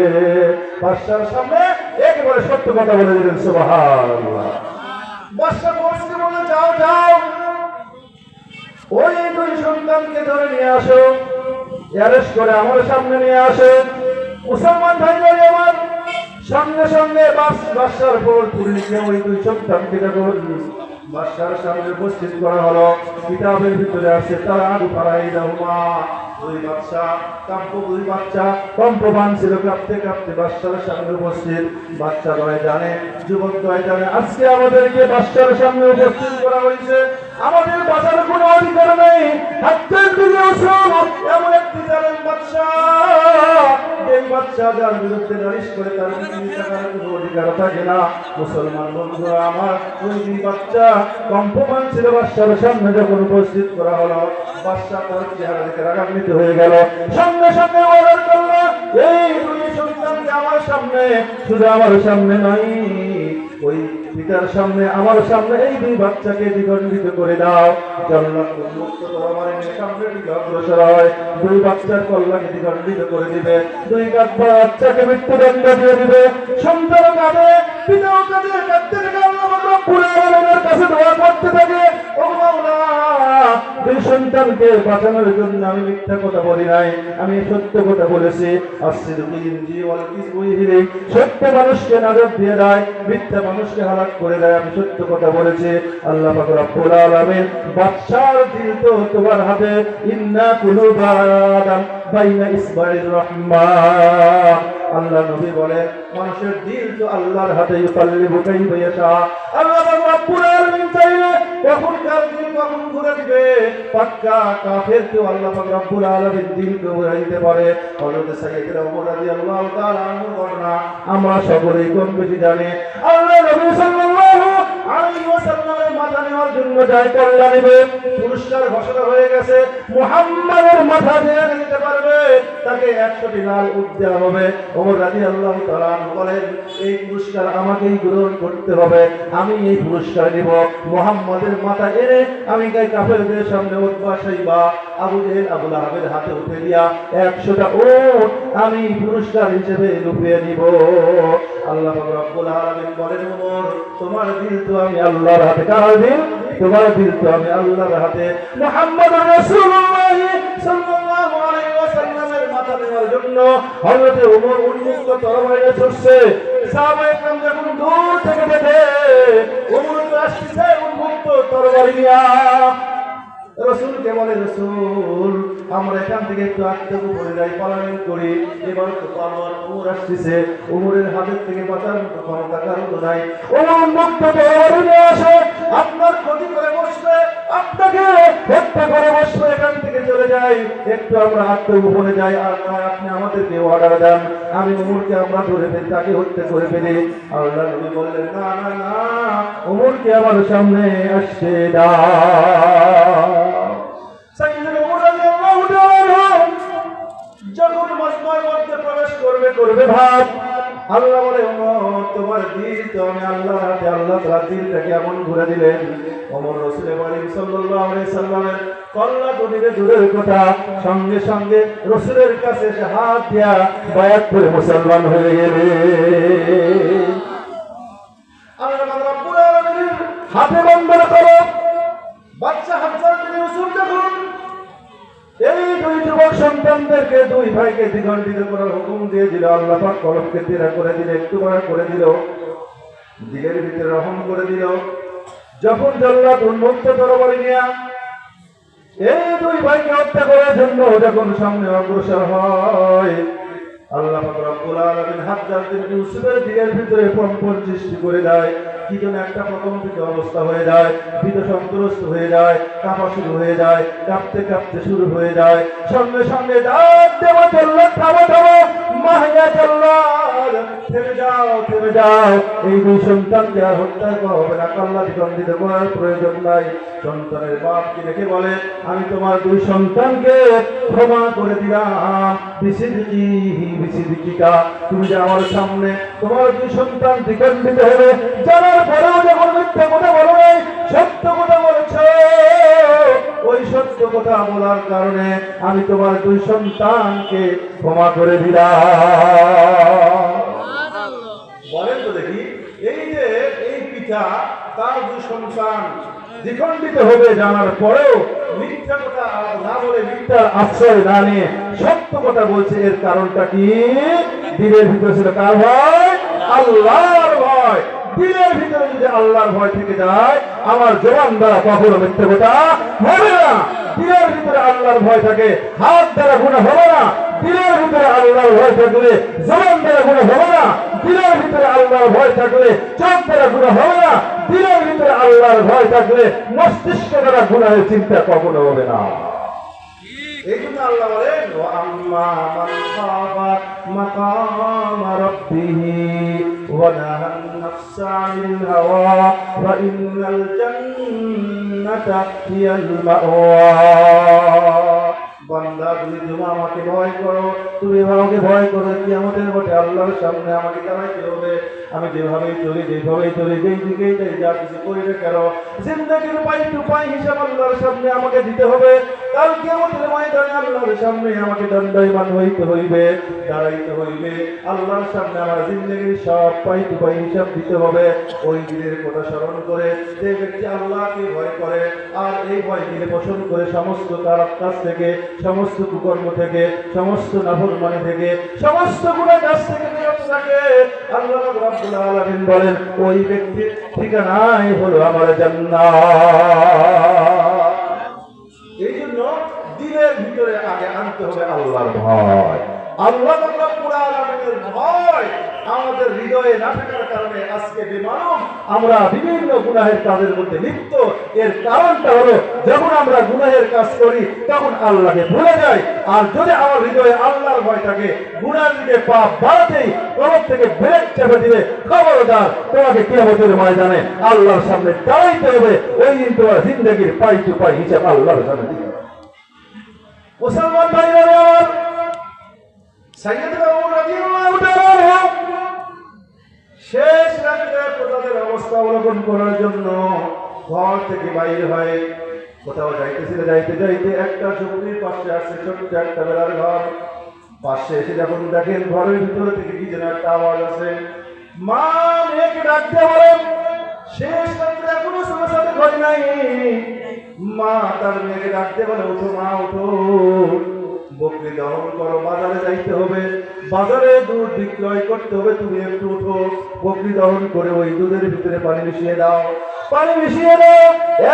বাদশার সামনে একেবারে সত্য কথা বলে দিলেন। সুবহানাল্লাহ। বাদশা বলছে, বলে যাও যাও, ওই দুই সন্তানকে ধরে নিয়ে আসো, অ্যারেস্ট করে আমার সামনে নিয়ে আসো। মুসলমান ভাই আমার সঙ্গে সঙ্গে বাদশার পর পুলিশকে ওই দুই সন্তানকে যখন বাদশার সামনে উপস্থিত করা হলো, কিতাবের ভিতরে আছে তারা আলু পাড়াই দাহুমা, দুই বাচ্চা কম্পমান ছিল, কাঁপতে কাঁপতে বাদশার সামনে উপস্থিত। বাচ্চা দয় জানে, যুবক দয় জানে, আজকে আমাদেরকে বাদশার সামনে উপস্থিত করা হয়েছে, আমাদের বাঁচার কোনো অধিকার নেই। এমন একটি জানেন বাদশা, এই বাচ্চা যার বিরুদ্ধে নালিশ করে তার কোনো অধিকার থাকে না। মুসলমান বন্ধুরা আমার, ওই দুই বাচ্চা কম্পমান ছিল, বাদশার সামনে যখন উপস্থিত করা হলো, বাদশা তার চেহারা দেখে রাগান্বিত হয়ে গেল। সঙ্গে সঙ্গে অর্ডার করল, এই দুই সন্তানকে আমার সামনে, শুধু আমার সামনে নয়, ওই পিতার সামনে, আমার সামনে এই দুই বাচ্চাকে দ্বিখণ্ডিত করে দাও। জল্লাদ উন্মুক্ত তরবারি সামনে দিকে অগ্রসর হয়, দুই বাচ্চার কল্যাণকে দ্বিখণ্ডিত করে দিবে, দুই বাচ্চাকে মৃত্যুদণ্ড দিয়ে দিবে। সন্তান কাঁদে, পিতাও কাঁদে, কাঁদতে থেকে আল্লাহ পাক রব্বুল আলামিনের কাছে দোয়া করতে থাকে, ও মাওলা, দুই সন্তানকে বাঁচানোর জন্য আমি মিথ্যা কথা বলি নাই, আমি সত্য কথা বলেছি। সত্য মানুষকে নাজাত দিয়ে দেয়, মিথ্যা মানুষকে হালাক করে দেয়, আমি সত্য কথা বলেছি। আল্লাহ পাক রব্বুল আলামিন বাদশার দিল তো তোমার হাতে, ইন্না কুলুবা আদম বাইনা ইসবাইর রহমান। আল্লাহ নবী বলেন মানুষের দিল তো আল্লাহর হাতে, ইউকাল্লিবু কাইফা ইয়াশা। আল্লাহ পাক রব্বুল আলামিন চাইলে কখন কার দিল কখন ঘুরে দিবে। পাক্কা কাফেরকেও আল্লাহ পাক রব্বুল আলামিন দিলকে ঘুরে দিতে পারে। হযরত সাইয়েদনা ওমর রাদিয়াল্লাহু তাআলা আনহুর ঘটনা আমরা সকলেই কম বেশি জানি। আল্লাহ নবী সাল্লাল্লাহু আলাইহি ওয়াসাল্লামের মাথা নেওয়ার জন্য যায় কল্যাণ নেবে, পুরস্কার ঘোষণা হয়ে গেছে, মুহাম্মাদের মাথা দিয়ে নিতে পারবে তাকে 100টি লাল উট দেওয়া হবে। ওমর রাদিয়াল্লাহু তাআলা আনহু বলেন এই পুরস্কার আমাকেই গ্রহণ করতে হবে, আমি এই পুরস্কার নিব। মুহাম্মাদের মাথা এনে আমি কাফেরদের সামনে উঠবা সাইবা আবু জেহেল আবু লাহাবের হাতে উঠে দিয়া 100টা উট আমি পুরস্কার হিসেবে লুফিয়ে নিব। আল্লাহ পাক রব্বুল আলামিন বলেন ওমর তোমার দিল তো আমি আল্লাহর হাতে। কার দিল? তোমার দিল তো আমি আল্লাহর হাতে। মুহাম্মদুর রাসূলুল্লাহ সাল্লাল্লাহু আলাইহি ওয়াসাল্লামের মাথা নেওয়ার জন্য হযরত ওমর উন্মুক্ত তরবারি ছুটছে। সাহাবায়ে কেরাম যখন দূর থেকে দেখে ওমর আসছে উন্মুক্ত তরবারি নিয়ে, রাসূলকে বলে রাসূল আমরা এখান থেকে একটু আত্মগোপনে যাই, পলায়ন করি। এবার তো তরবারি ওমর আসছে, ওমরের হাতের থেকে বাঁচার মতো ক্ষমতা কারো নাই। ওমর মুক্ত তরবারি নিয়ে আসে, আপনার ক্ষতি করে বসবে, আপনাকে হত্যা করে বসবে, এখান থেকে চলে যাই, একটু আমরা আত্মগোপনে যাই। আর নয় আপনি আমাদেরকে অর্ডার দেন, আমি ওমরকে আমরা ধরে ফেলি, তাকে হত্যা করে ফেলি। আল্লাহ নবী বললেন না না না, ওমরকে আমার সামনে আসতে দাও। সাইয়েদনা ওমর রাদিয়াল্লাহু তাআলা যখন মসজিদের মধ্যে প্রবেশ করবে ভাব, আল্লাহ বলে ওমর তোমার দিল তো আমি আল্লাহর হাতে। আল্লাহ তাআলা দিলটাকে এমন ঘুরে দিলেন, ওমর রাসূল করিম সাল্লাল্লাহু আলাইহি সাল্লামের কল্লা গদিরে দূরের কথা সঙ্গে সঙ্গে রাসূলের কাছে এসে হাত দিয়া বায়াত করে মুসলমান হয়ে গেলেন। আল্লাহ পাক রব্বুল আলামিন হাতে বন্ধন করো বাদশা হামজা বিন ইউসুফ যখন এই দুই যুবক সন্তানদেরকে দুই ভাইকে দ্বিগণ্ডিত করার হুকুম দিয়ে দিল, আল্লাহ পাক কলবকে তেরা করে দিল, একটু করে দিল, দিলের ভিতরে রহম করে দিল। যখন জল্লাদ উন্মুক্ত তরবারি নিয়ে এই দুই ভাইকে হত্যা করার জন্য যখন সামনে অগ্রসর হয়, আল্লাহ পাক রব্বুল আলামিন হাজ্জাজ বিন ইউসুফের দিলের ভিতরে কম্পন সৃষ্টি করে দেয়। কি যেন একটা প্রকম্পিত অবস্থা হয়ে যায়, ভীত সন্ত্রস্ত হয়ে যায়, কাঁপা শুরু হয়ে যায়, কাঁপতে কাঁপতে শুরু হয়ে যায়। সঙ্গে সঙ্গে ডাক দেওয়া জল্লাদ থামো থামো, মাহিয়া জল্লাদ থেমে যাও থেমে যাও, এই দুই সন্তানকে আর হত্যা করা হবে না, কল্লা দ্বিগণ্ডিত করার প্রয়োজন নাই। সন্তানের বাপকে রেখে বলে আমি তোমার দুই সন্তানকে ক্ষমা করে দিলাম, বিসিদিকা তুমি যে আমার সামনে তোমার দুই সন্তান দ্বিগণ্ডিত হবে জানার পরেও যখন মিথ্যা কথা বলো নাই, সত্য কথা বলেছ, ওই সত্য কথা বলার কারণে আমি তোমার দুই সন্তানকে ক্ষমা করে দিলাম। বলেন তো দেখি, এই যে এই পিতা তার দুই সন্তান দ্বিখণ্ডিত হবে জানার পরেও মিথ্যা কথা না বলে, মিথ্যার আশ্রয় না নিয়ে সত্য কথা বলছে, এর কারণটা কি? দিলের ভিতরে ছিল কার ভয়? আল্লাহর ভয়। দিলের ভিতরে যদি আল্লাহর ভয় থেকে যায়, আমার জবান দ্বারা কখনো মিথ্যা কথা হবে না। দিলের ভিতরে আল্লাহর ভয় থাকে, হাত দ্বারা গুনাহ হবে না। দিলের ভিতরে আল্লাহর ভয় থাকলে জবান দ্বারা গুনাহ হবে না। দিলের ভিতরে আল্লাহর ভয় থাকলে চোখ দ্বারা গুনাহ হবে না। দিলের ভিতরে আল্লাহর ভয় থাকলে মস্তিষ্ক দ্বারা গুনাহের চিন্তা কখনো হবে না। এই জন্য আল্লাহ বলেন আম্মা মান খাফা মাকাম রাব্বিহি ওয়া নাহা আন-নাফসা আনিল হাওয়া ওয়া ইন্নাল জান্নাতা হিয়াল মাওয়া। বান্দা তুমি আমাকে ভয় করো, তুমি আমাকে ভয় করো, কিয়ামতের মাঠে আল্লাহর সামনে আমাকে দাঁড়াইতে হবে। আমি যেভাবেই চলি যেই দিকেই যাই, যা কিছু করি না কেন, জিন্দেগির পাই টু পাই হিসাব আল্লাহর সামনে আমাকে দিতে হবে। কাল কিয়ামতের ময়দানে আল্লাহর সামনে আমাকে দণ্ডায়মান হইতে হইবে, দাঁড়াইতে হইবে। আল্লাহর সামনে আমার জিন্দেগির সব পাই টু পাই হিসাব দিতে হবে। ওই দিনের কথা স্মরণ করে যে ব্যক্তি আল্লাহকে ভয় করে আর এই ভয় দিলে পোষণ করে সমস্ত খারাপ কাজ থেকে, সমস্ত কুকর্ম থেকে, সমস্ত নাফরমানি থেকে, সমস্ত গুনাহ কাজ থেকে বিরত থাকে, আল্লাহ রাব্বুল আলামিন বলেন ওই ব্যক্তির ঠিকানাই হলো আমার জান্নাত। এই জন্য দিলের ভিতরে আগে আনতে হবে আল্লাহর ভয়। আল্লাহ রাব্বুল আলামিনের ভয় আমাদের হৃদয়ে না থাকার কারণে আজকে বেমালুম আমরা বিভিন্ন গুনাহের কাজের মধ্যে লিপ্ত। এর কারণটা হলো যখন আমরা গুনাহের কাজ করি তখন আল্লাহকে ভুলে যাই। আর যদি আমার হৃদয়ে আল্লাহর ভয় থাকে, গুনাহের দিকে পা বাড়াতেই কলব থেকে ব্রেক চেপে দিলে খবরদার তোমাকে কিয়ামতের ময়দানে আল্লাহর সামনে দাঁড়াইতে হবে। ওই দিন তোমার জিন্দেগির পাই টু পাই হিসাব আল্লাহর সামনে দিতে হবে। মুসলমান ভাইরা আমার, সাইয়েদনা ওমর রাদিয়াল্লাহু তাআলা শেষ রাতে প্রজাদের অবস্থা অবলোকন করার জন্য ঘর থেকে বাইরে হয়। কোথাও যাইতেছিল, যাইতে যাইতে একটা ঝুপড়ির পাশে আসছে ছোট্ট একটা বেড়ার ঘর। পাশে এসে যখন দেখেন ঘরের ভিতরে থেকে কি যেন একটা আওয়াজ আছে, মা মেয়েকে ডাকতে বলেন। শেষ রাত্রে এখনো সময় সাথে ঘরে নাই। মা তার মেয়েকে ডাকতে বলে, ওঠো মা ওঠো, বকরি দহন করো, বাজারে যাইতে হবে, বাজারে দুধ বিক্রয় করতে হবে, তুমি একটু উঠো, বকরি দহন করে ওই দুধের ভিতরে পানি মিশিয়ে দাও, পানি মিশিয়ে দাও,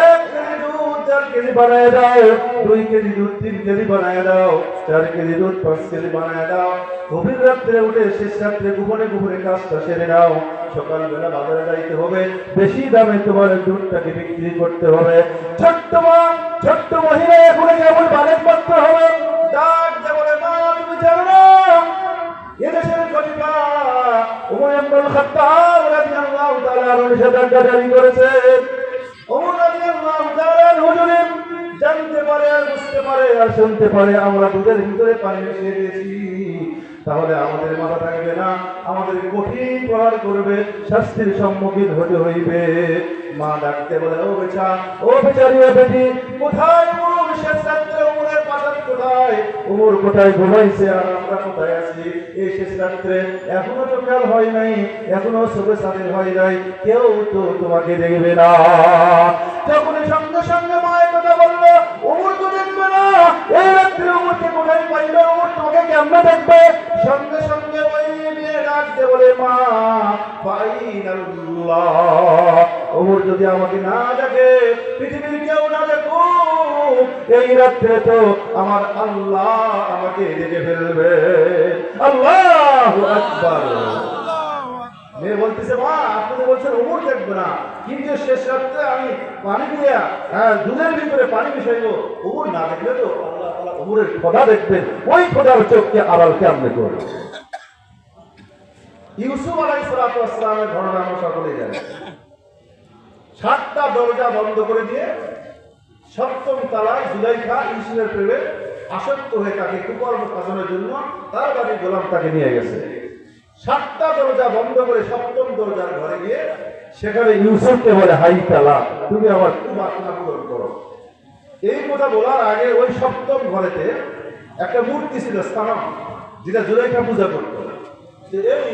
1 কেজি দুধ 4 কেজি বানায় দাও, 2 কেজি দুধ 3 কেজি বানায় দাও, 4 কেজি দুধ 5 কেজি বানায় দাও। গভীর রাত্রে উঠে শেষ রাত্রে গোপনে গোপনে কাজটা সেরে নাও। সকালবেলা বাজারে যাইতে হবে, বেশি দামে তোমার দুধটাকে বিক্রি করতে হবে। ছোট্ট মহিলা এখন কেমন বালেক পাত্র হবে, ডাক দিয়ে বলে, মা তুমি জানো না এদেশের খলিফা ওমর ইবনুল খাত্তাব রাদিয়াল্লাহু তাআলা আনহু নিষেধাজ্ঞা জারি করেছেন। ওমর রাদিয়াল্লাহু তাআলা আনহু যদি জানতে পারে আর বুঝতে পারে আর শুনতে পারে আমরা দুধের ভিতরে পানি মিশিয়ে দিয়েছি, তাহলে আমাদের মাথা থাকবে না, আমাদের কঠিন প্রহার করবে, শাস্তির সম্মুখীন হতে হইবে। মা ডাকতে বলে, ও বেচা, ও বেচারি, ও বেটি, কোথায় ওমর? শেষ রাত্রে ওমরের পাশার কোথায়? ওমর কোথায় ঘুমাইছে আর আমরা কোথায় আছি? এই শেষ রাত্রে এখনো তো কাল হয় নাই, এখনো সবে সাদের হয় নাই, কেউ তো তোমাকে দেখবে না। যখনই সঙ্গে সঙ্গে মায়ের কথা বললো, ওমর তো দেখবে না, এই রাত্রে ওমরকে কোথায় পাইবে? ওমর তোমাকে কেমনে দেখবে? সঙ্গে সঙ্গে ওই মেয়ে ডাকতে বলে, মা ফাইনাল্লাহ, ওমর যদি আমাকে না দেখে, পৃথিবীর কেউ না দেখুক, এই রাত্রে তো আমার আল্লাহ আমাকে দেখে ফেলবে। আল্লাহু আকবার। মেয়ে বলতেছে, মা আপনি বলছেন ওমর দেখবে না, কিন্তু শেষ রাত্রে আমি পানি দিয়ে দুধের ভিতরে পানি মিশাইবো, ওমর না দেখলে তো আল্লাহ তাআলা ওমরের খোদা দেখবেন, ওই খোদার চোখকে আড়াল কেমনে করবে? ইউসুফ আলাইহিস সালাতু ওয়াস সালামের ঘটনা আমরা সকলেই জানি। 7টা দরজা বন্ধ করে দিয়ে 7ম তলায় জুলাইখা ইউসুফের প্রেমে আসক্ত হয়ে তাকে কুকর্ম সাজানোর জন্য তার বাড়ি গোলাম তাকে নিয়ে গেছে। 7টা দরজা বন্ধ করে 7ম দরজার ঘরে গিয়ে সেখানে ইউসুফকে বলে, হাই তালা, তুমি আমার প্রার্থনা পূরণ করো। এই কথা বলার আগে ওই 7ম ঘরেতে একটা মূর্তি ছিল স্থানম, যেটা জুলাইখা পূজা করত। এই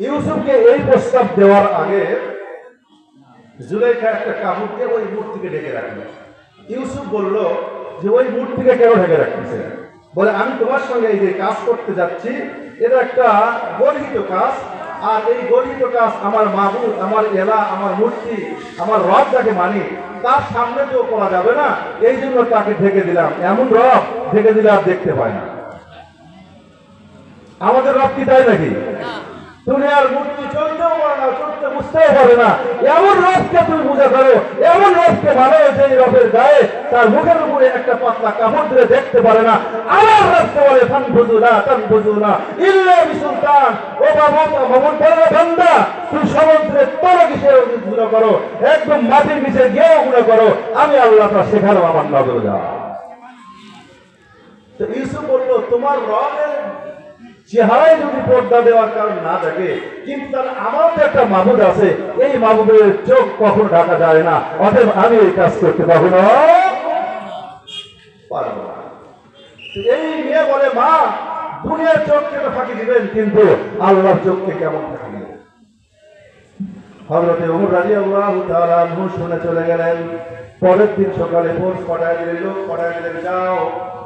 ইউসুফকে এই প্রস্তাব দেওয়ার আগে জুলাইখা একটা কাপড় দিয়ে ওই মূর্তিকে ঢেকে রাখলো। ইউসুফ বলল যে ওই মূর্তিকে কেন ঢেকে রাখতেছে? বলে, আমি তোমার সঙ্গে এই যে কাজ করতে যাচ্ছি, এটা একটা গর্হিত কাজ, আর এই গর্হিত কাজ আমার মাবুদ, আমার এলা, আমার মূর্তি, আমার রব যাকে মানি তার সামনে তো করা যাবে না, এই জন্য তাকে ঢেকে দিলাম। এমন রব ঢেকে দিলে আর দেখতে পায় না। আমাদের রব কি তাই নাকি? দুনিয়ার মূর্তি চলতেও পারে না, চলতে বুঝতেও পারে না, এমন রবকে তুমি পূজা করো, এমন রবকে মানো যে রবের গায়ে তার মুখের উপরে একটা পাতলা কাপড় দিয়ে দেখতে পারে না। আমার রবকে বলে, ফান বুঝু না ইল্লা বিসুলতান, ও ভবন পড়ে বান্দা, তুই সমুদ্রের তলে কিসে গুণা করো, একদম মাটির নিচে গিয়েও গুণা করো, আমি আল্লাহ তা শেখানো আমার নজর যা। তো ইউসুফ বললো, তোমার রবের চেহারায় যদি পর্দা দেওয়ার কারণ না থাকে, কিন্তু তার আমার তো একটা মাবুদ আছে, এই মাবুদের চোখ কখনো ঢাকা যায় না, অতএব আমি এই কাজ করতে পারবো না। পারবো না। এই মেয়ে বলে, মা দুনিয়ার চোখকে তো ফাঁকি দিবেন, কিন্তু আল্লাহর চোখকে কেমন ফাঁকি দিবেন? হযরতে ওমর রাদিয়াল্লাহু তাআলা আনহু শুনে চলে গেলেন। পরের দিন সকালে ফোর্স পাঠায় দিলেন, লোক পাঠায় দিলেন, যাও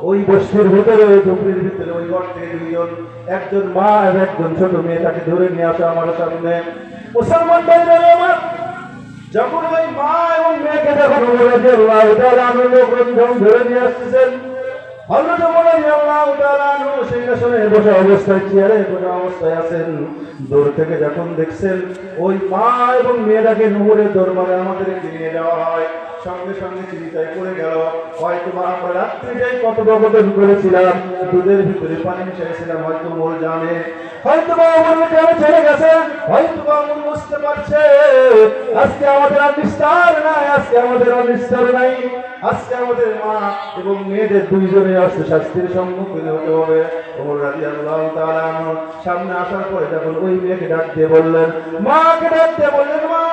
ওই বস্তির ভিতরে, ওই ঝুপড়ির ভিতরে, ওই ঘর থেকে দুইজন, একজন মা আর একজন ছোট মেয়ে, তাকে ধরে নিয়ে আসা আমার সামনে। মুসলমান ভাইরা আমার, যখন ওই মা এবং মেয়েকে যখন ওমর রাদিয়াল্লাহু তাআলা আনহু লোকজন ধরে নিয়ে আসতেছেন, হযরত ওমর রাদিয়াল্লাহু তাআলা আনহু সিংহাসনে বসা অবস্থায়, চেয়ারে বসা অবস্থায় আছেন। দূর থেকে যখন দেখছেন ওই মা এবং মেয়েটাকে নূরের দরবারে আমাদেরকে নিয়ে যাওয়া হয়, সঙ্গে সঙ্গে চিন্তায় পড়ে গেল, হয়তো আমরা রাত্রিটাই কত বকবক করেছিলাম, দুধের ভিতরে পানি মিশাইছিলাম, হয়তো মোর জানে, হয়তো বা ওমর জানে চলে গেছে, হয়তো বা ওমর বুঝতে পারছে আজকে আমাদের আর নিস্তার নাই, আজকে আমাদের আর নিস্তার নাই, আজকে আমাদের মা এবং মেয়েদের দুইজনে আসতে শাস্তির সম্মুখীন হতে হবে। ওমর রাদিয়াল্লাহু তাআলা আনহু সামনে আসার পরে যখন ওই মেয়েকে ডাক দিয়ে বললেন, মাকে ডাক দিয়ে বললেন, মা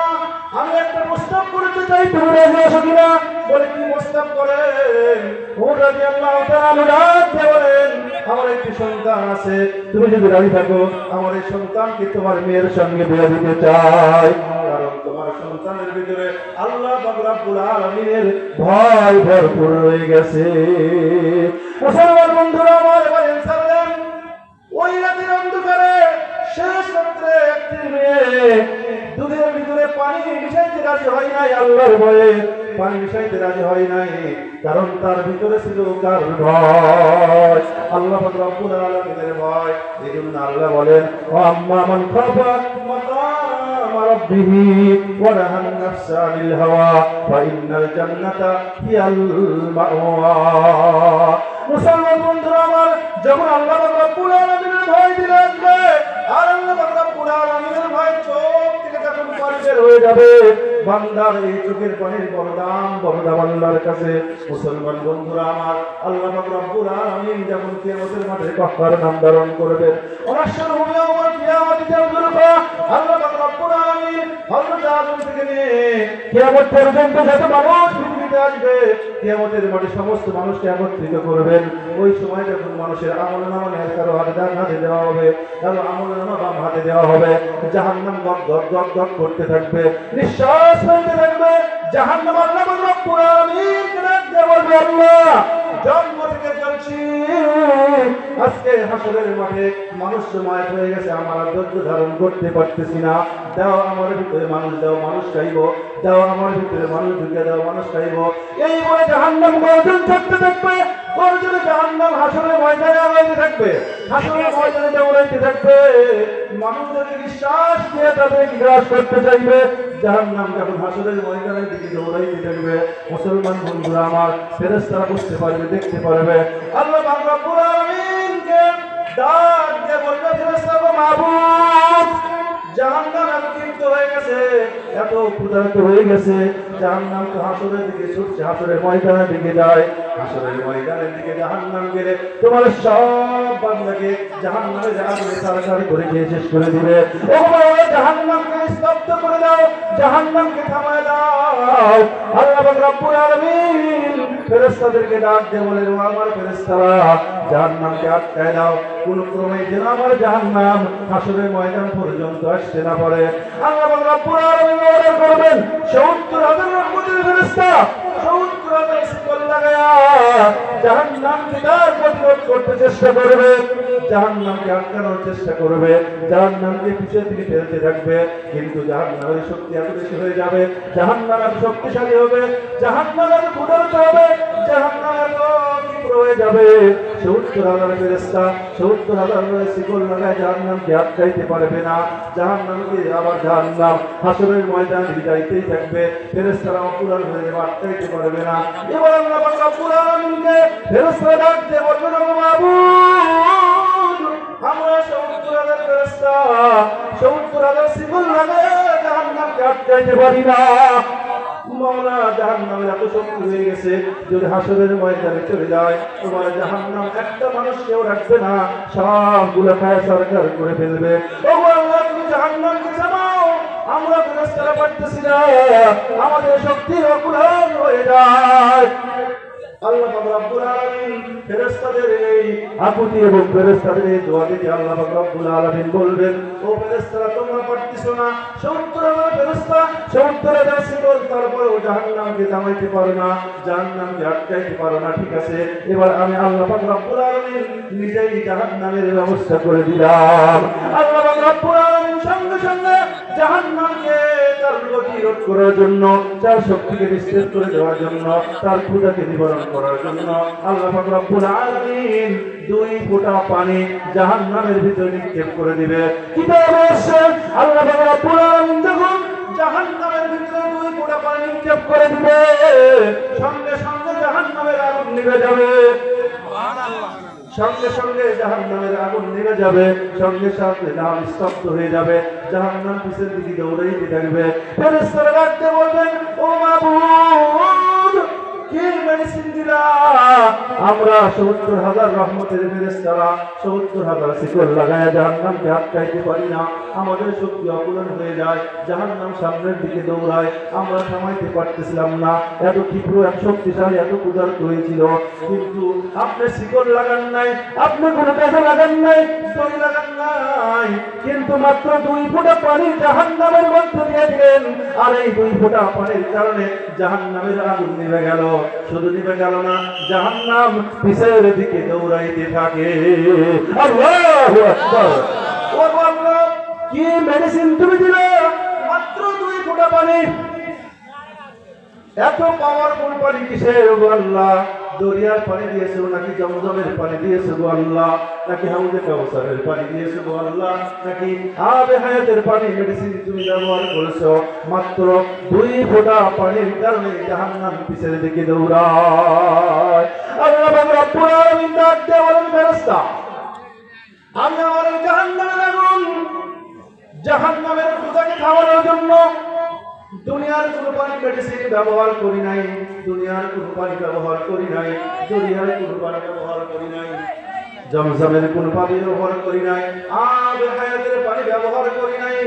আমি একটা প্রস্তাব করতে চাই, তুমি রাজি আছো কিনা? বলে, কি প্রস্তাব করেন? ওমর রাদিয়াল্লাহু তাআলা আনহু ডাক দিয়ে বলেন, আমার একটি সন্তান আছে, তুমি যদি রাজি থাকো আমার এই সন্তানকে তোমার মেয়ের সঙ্গে বিয়ে দিতে চাই, কারণ তোমার সন্তানের ভিতরে আল্লাহ পাক রব্বুল আলামিনের ভয় ভরপুর রয়ে গেছে। মুসলমান বন্ধুরা আমার, এবার এনসার দেন। ওই রাতের অন্ধকারে শেষ রাত্রে একটি মেয়ে দুধের ভিতরে পানি মিশাইতে রাজি হয় নাই, আল্লাহর ভয়ে পানি মিশাইতে রাজি হয় নাই, কারণ তার ভিতরে ছিল কার ভয়? আল্লাহ পাক রব্বুল আলামিনের ভয়। এজন্য আল্লাহ বলেন, ও আম্মা মান খাফা মাকাম রাব্বিহি ওয়া নাহান নাফসা আনিল হাওয়া ফাইন্নাল জান্নাতা হিয়াল মাওয়া। মুসলমান বন্ধুরা আমার, যখন আল্লাহ পাক রব্বুল আলামিনের ভয় দিলে আসবে, আর আল্লাহ পাক রব্বুল আলামিনের ভয় চোখ থেকে যখন পানি বের হয়ে যাবে, বান্দার এই চোখের পানির বড় দাম আল্লাহর কাছে। মুসলমান বন্ধুরা আমার, আল্লাহ পাক রব্বুল আলামিন যখন কিয়ামতের মাঠে কাফার নাম ধারণ করবেন, অনাশ্বর হবে আমার কিয়ামতের জুলফা, আল্লাহ পাক রব্বুল আলামিন হযরত আদম থেকে নিয়ে কিয়ামত পর্যন্ত যত মানুষ পৃথিবীতে আসবে, কিয়ামতের মাঠে সমস্ত মানুষকে একত্রিত করবেন। ওই সময় যখন মানুষের আমলনামা কারো ডান হাতে দেওয়া হবে, কারো আমলনামা বাম হাতে দেওয়া হবে, জাহান্নাম গদ গদ গদ গদ করতে থাকবে, নিঃশ্বাস ফেলতে থাকবে। জাহান্নাম আল্লাহ পাক রব্বুল আলামিনকে ডাক দিয়ে বলবে, আল্লাহ জন্ম থেকে চলছি, আজকে হাসরের মাঠে মানুষ জমায়েত হয়ে গেছে, আমার আর ধৈর্য ধারণ করতে পারতেছি না, দাও আমার ভিতরে মানুষ দাও, মানুষ খাইব, দাও আমার ভিতরে মানুষ ঢুকে দাও, মানুষ খাইব। এই বলে জাহান্নাম গর্জন করতে থাকবে, গর্জনে জাহান্নাম হাসরের ময়দানে আগাইতে থাকবে, হাসরের ময়দানে দৌড়াইতে থাকবে, মানুষদেরকে নিঃশ্বাস দিয়ে তাদের গ্রাস করতে চাইবে। জাহান্নাম যখন হাসরের ময়দানের দিকে দৌড়াইতে থাকবে, মুসলমান বন্ধুরা আমার, ফেরেশতারা বুঝতে পারবে, দেখতে পারবে, আল্লাহ পাক রব্বুল আলামিনকে ডাক দিয়ে বলবে, ফেরেশতারা, মাবুদ জাহান্নাম এত ক্ষিপ্ত হয়ে গেছে, এত ক্ষুধার্ত হয়ে গেছে, জাহান্নাম তো হাসরের দিকে ছুটছে, হাসরের ময়দানের দিকে যায়, হাসরের ময়দানের দিকে জাহান্নাম গেলে তোমার সব বান্দাকে জাহান্নামে আগুনে সারাসারি করে খেয়ে শেষ করে দিবে। ও বাবা, জাহান্নামকে স্তব্ধ করে দাও, জাহান্নামকে থামায় দাও। আল্লাহ পাক রব্বুল আলামিন ফেরেশতাদেরকে ডাক দিয়ে বলেন, ও আমার ফেরেশতারা, জাহান্নামকে আটকায় দাও, কোন ক্রমে যেন আমার জাহান্নাম হাসরের ময়দান পর্যন্ত আসতে না পারে। আল্লাহ পাক রব্বুল আলামিন অর্ডার করবেন, ৭০,০০০ রহমতের ফেরেশতা ৭০,০০০ শিকল লাগায়া জাহান্নামকে তার প্রতিরোধ করতে চেষ্টা করবে, জাহান্নামকে আটকানোর চেষ্টা করবে, জাহান্নামকে পিছিয়ে থেকে ফেলতে থাকবে, কিন্তু জাহান্নামের শক্তি এত বেশি হয়ে যাবে, জাহান্নাম এত শক্তিশালী হবে, জাহান্নাম এত ক্ষুধার্ত হবে, জাহান্নাম এত তীব্র হয়ে যাবে, ৭০,০০০ ফেরেশতা ৭০,০০০ শিকল লাগায় জাহান্নামকে আটকাইতে পারবে না। জাহান্নামকে আবার জাহান্নাম হাসরের ময়দানে যাইতেই থাকবে, ফেরেশতারা অকুলার হয়ে যাবে, আটকাইতে পারবে না। এবার আল্লাহ পাক রব্বুল আলামিনকে ফেরেশতারা ডাক দিয়ে বলবেন, ও মাবুদ, আমরা ৭০,০০০ ফেরেশতা ৭০,০০০ শিকল লাগায় জাহান্নামকে আটকাইতে পারি না। মাওলা, জাহান্নামের এত শক্তি হয়ে গেছে, যদি হাসরের ময়দানে চলে যায়, তোমার জাহান্নাম একটা মানুষকেও রাখবে না, সবগুলো খায় সরকার করে ফেলবে। ও আল্লাহ, তুমি জাহান্নামকে জানাও, আমরা ফেরেশতারা পারতেছি না, আমাদের শক্তি অকুলার হয়ে যায়। আল্লাহ পাক রব্বুল আলামিন ফেরেশতাদের এই আকুতি এবং ফেরেশতাদের এই দোয়া দিতে আল্লাহ পাক রব্বুল আলামিন বলবেন, ও ফেরেশতারা তোমরা পারতেছো না, 70,000 ফেরেশতা 70,000 শিকল, তারপরেও জাহান্নামকে থামাইতে পারো না, জাহান্নামকে আটকাইতে পারো না। ঠিক আছে, এবার আমি আল্লাহ পাক রব্বুল আলামিন নিজেই জাহান্নামের ব্যবস্থা করে দিলাম। আল্লাহ পাক রব্বুল আলামিন সঙ্গে সঙ্গে জাহান্নামকে তার গতি রোধ করার জন্য, তার শক্তিকে নিঃশেষ করে দেওয়ার জন্য, তার ক্ষুধাকে নিবারণ করার জন্য আল্লাহ পাক রব্বুল আলামিন 2 ফোঁটা পানি জাহান্নামের ভিতরে নিক্ষেপ করে দিবে। কিতাবে আছে আল্লাহ পাক রব্বুল আলামিন যখন জাহান্নামের ভিতরে 2 ফোঁটা পানি নিক্ষেপ করে দিবে, সঙ্গে সঙ্গে জাহান্নামের আগুন নিভে যাবে। সঙ্গে সঙ্গে জাহান্নামের আগুন নিভে যাবে, সঙ্গে সঙ্গে নাম স্তব্ধ হয়ে যাবে, জাহান্নাম পিছের দিকে দৌড়াইতে থাকবে। ফেরেশতারা ডাকতে বলবেন, ও মাবুদ কি মেডিসিন দিলা? আমরা 70,000 রহমতের ফেরেশতারা 70,000 শিকল লাগায় জাহান্নামকে আটকাইতে পারি না, আমাদের শক্তি অপূরণ হয়ে যায়, জাহান্নাম সামনের দিকে দৌড়ায়, আমরা থামাইতে পারতেছিলাম না, এত তীব্র এত শক্তিশালী এত ক্ষুধার্ত হয়েছিল, কিন্তু আপনি শিকল লাগান নাই, আপনি কোনো কাজে লাগান নাই, দড়ি লাগান নাই, কিন্তু মাত্র 2 ফোঁটা পানি জাহান্নামের মধ্যে দিয়ে দিলেন, আর এই 2 ফোঁটা পানির কারণে জাহান্নামের আগুন নিভে গেল। শুধু নিভে গেল না, জাহান্নাম পিছের দিকে দৌড়াইতে থাকে। আল্লাহু আকবার। ও আল্লাহ, কি মেডিসিন তুমি দিলে? মাত্র 2 ফোঁটা পানি। এত পাওয়ারফুল পানি কিসের গো আল্লাহ? দরিয়ার পানি দিয়েছো নাকি জমজমের পানি দিয়েছো গো আল্লাহ, নাকি হাউজে কাউসারের পানি দিয়েছো গো আল্লাহ, নাকি আবে হায়াতের পানি মেডিসিন তুমি ব্যবহার করেছো? মাত্র 2 ফোঁটা পানির কারণে জাহান্নাম পিছের দিকে দৌড়ায়। আল্লাহ পাক রব্বুল আলামিন ডাক দিয়ে বলেন, ফেরেশতা আমি আমার জাহান্নামের আগুন, জাহান্নামের ক্ষুধাকে খাওয়ানোর জন্য দুনিয়ার কোনো পানি মেডিসিন ব্যবহার করি নাই, দুনিয়ার কোনো পানি ব্যবহার করি নাই, দুনিয়ার কোনো পানি ব্যবহার করি নাই, জমজমের কোনো পানি ব্যবহার করি নাই, আবে হায়াতের পানি ব্যবহার করি নাই,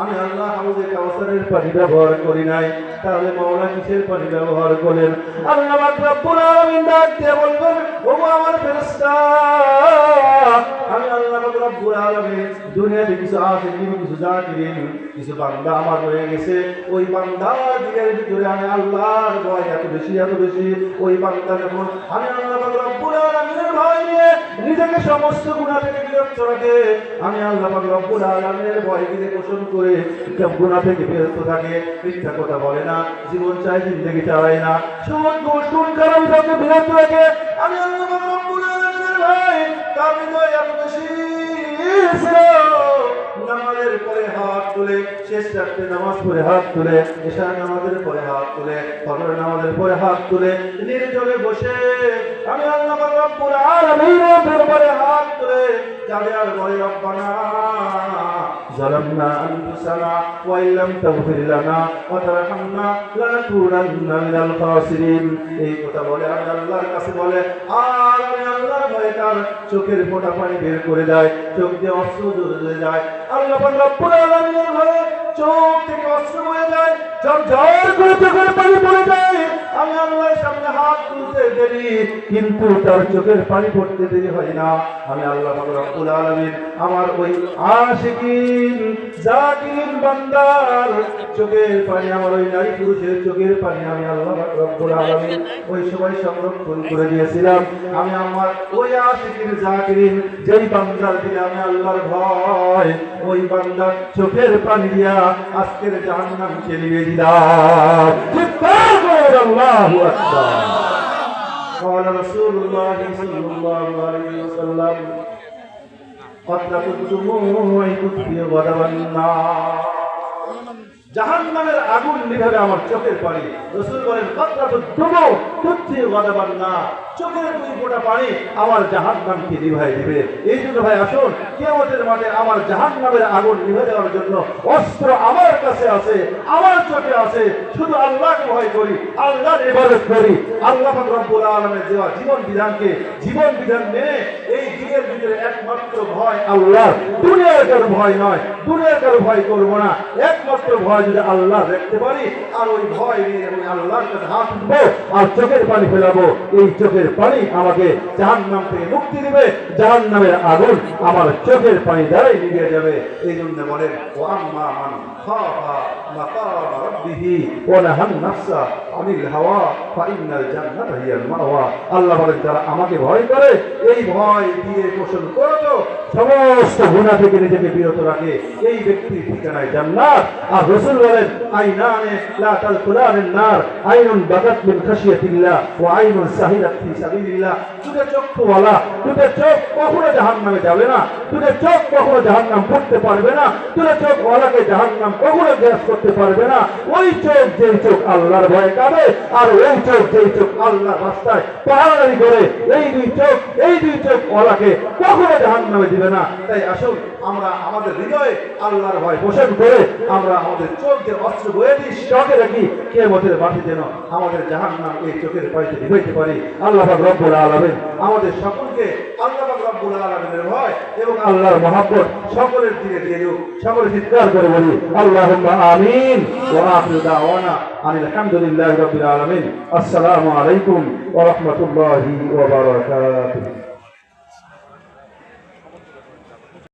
আমি আল্লাহ হাউজে কাউসারের পানি ব্যবহার করি নাই, তাহলে মাওলা কিসের পানি ব্যবহার করেন? আল্লাহ পাক রব্বুল আলামিন ডাক দিয়ে বলবেন, ও আমার ফেরেশতা আমি আল্লাহ পাক রব্বুল আলামিন দুনিয়াতে কিছু আশিকিন, কিছু জাকিরিন, কিছু বান্দা আমার রয়ে গেছে, ওই বান্দার দিনের ভিতরে আমি আল্লাহর ভয় এত বেশি এত বেশি, ওই বান্দা যখন আমি আল্লাহ পাক রব্বুল আলামিনের ভয় নিয়ে নিজেকে সমস্ত গুনাহ থেকে বিরত রাখে, আমি আল্লাহ পাক রব্বুল আলামিনের ভয়কে পোষণ করে গুনাহ থেকে বিরত থাকে, মিথ্যা কথা বলে না, জীবন চাই জিন্দেগি চালায় না, সুদ ঘুষ কারণ থেকে বিরত রাখে, আমি আল্লাহ পাক রব্বুল আলামিনের ভয় তার হৃদয়ে এত বেশি ছিল, নামাজের পরে হাত তুলে, শেষ রাতে নামাজ পড়ে হাত তুলে, এশার নামাজের পরে হাত তুলে, ফজর নামাজের পরে হাত তুলে নির্জনে বসে আমি আল্লাহ পাক রব্বুল আলামিনের দরবারে হাত তুলে যাবে আর বলে, রব্বানা যালামনা আনফুসানা ওয়া ইল্লাম তাগফির লানা ওয়া তারহামনা লানাকুনান্না মিনাল খাসিরিন। এই কথা বলে আমি আল্লাহর কাছে বলে, আর আমি আল্লাহর ভয়ে তার চোখের ফোঁটা পানি বের করে দেয়, চোখ দিয়ে অশ্রু ঝরে যায়, আল্লাহ পাক রব্বুল আলামিনের ভয়ে চোখ থেকে অশ্রু বয়ে যায়, ঝরঝর করে চোখের পানি পড়ে যায়, আমি আল্লাহর সামনে হাত তুলতে দেরি, কিন্তু তার চোখের পানি পড়তে দেরি হয় না, আমি আল্লাহ পাক রব্বুল আলামিন আমার ওই আশিকিন জাকিরিন বান্দার চোখের পানি, আমার ওই নারী পুরুষের চোখের পানি আমি আল্লাহ পাক রব্বুল আলামিন ওই সময় সংরক্ষণ করে দিয়েছিলাম। আমি আমার ওই আশিকিন জাকিরিন যেই বান্দার দিলে আমি আল্লাহর ভয়, ওই বান্দার চোখের পানি দিয়া আজকের জাহান্নামকে নিয়ে দিলাম। আল্লাহু আকবার। قال رسول الله صلى الله عليه وسلم قطرة الدموع تطفئ غضب النار। জাহান্নামের আগুন নিভাবে আমার চোখের পানি। রাসূল বলেন, কাতরাতুদ দুমু তুতফি গাদাবান নার, চোখের 2 ফোঁটা পানি আমার জাহান্নামকে নিভাই দিবে। এই জন্য ভাই আসুন, কিয়ামতের মাঠে আমার জাহান্নামের আগুন নিভে দেওয়ার জন্য অস্ত্র আমার কাছে আছে, আমার চোখে আছে, শুধু আল্লাহকে ভয় করি, আল্লাহর ইবাদত করি, আল্লাহ পাক রব্বুল আলামিনের দেওয়া জীবন বিধানকে জীবন বিধান মেনে এই দিনের দিলের ভিতরে একমাত্র ভয় আল্লাহ, দুনিয়ার কারো ভয় নয়, দুনিয়ার কারো ভয় করবো না, একমাত্র ভয় যদি আল্লাহ দেখতে পারি আর ওই ভয় নিয়ে আমি আল্লাহর কাছে হাত উঠবো আর চোখের পানি ফেলাবো, এই চোখের পানি আমাকে জাহান্নাম থেকে মুক্তি দিবে, জাহান্নামের আগুন আমার চোখের পানি দ্বারাই নিভে যাবে। এই জন্য বলেন ও আম্মা মান খাফা মাকাম রাব্বিহি ওয়া নাহান নাফসা আনিল হাওয়া ফাইনাল জান্নাতা হিয়াল মাওয়া। আল্লাহ বলেন যারা আমাকে ভয় করে, এই ভয় দিয়ে পোষণ করো, সমস্ত গুনাহ থেকে নিজেকে বিরত রাখে, এই ব্যক্তির ঠিকানায় জান্নাত। আর রাসূল বলেন আইনানে লা তাদখুলানিন নার, আইনুন বাকাত মিন খাশিয়াতিল্লাহ ওয়া আইনুন সাহিরাত ফি সাবিলিল্লাহ। দুটো চক্ষুওয়ালা, দুটো চোখ কখনো জাহান্নামে যাবে না, দুটো চোখ কখনো জাহান্নাম পড়তে পারবে না, দুটো চোখওয়ালাকে জাহান্নাম কখনো গ্রাস করতে পারবে না। ওই চোখ যেই চোখ আল্লাহর ভয়ে কাঁদে, আর ওই চোখ যেই চোখ আল্লাহর রাস্তায় পাহাড়ারি করে, এই দুই চোখ ওয়ালাকে কখনো জাহান্নামে দিবে না। তাই আসুন আমরা আমাদের হৃদয়ে আল্লাহর ভয় পোষণ করে আমরা আমাদের চোখকে অস্ত্র বয়ে দিই, স্টকে রাখি, কিয়ামতের মাঠে যেন আমাদের জাহান্নাম এই চোখের পানিতে নিভাইতে পারি। আল্লাহ পাক রব্বুল আলামিন আমাদের সকলকে আল্লাহ পাক রব্বুল আলামিনের ভয় এবং আল্লাহর মহব্বত সকলের দিকে দিয়ে দিও। সকলে চিৎকার করে বলি আল্লাহুম্মা আমিন। ওয়া আখিরু দাওয়ানা আনিল হামদুলিল্লাহি রাব্বিল আলামিন। আসসালামু আলাইকুম ওয়া রাহমাতুল্লাহি ওয়া বারাকাতুহু।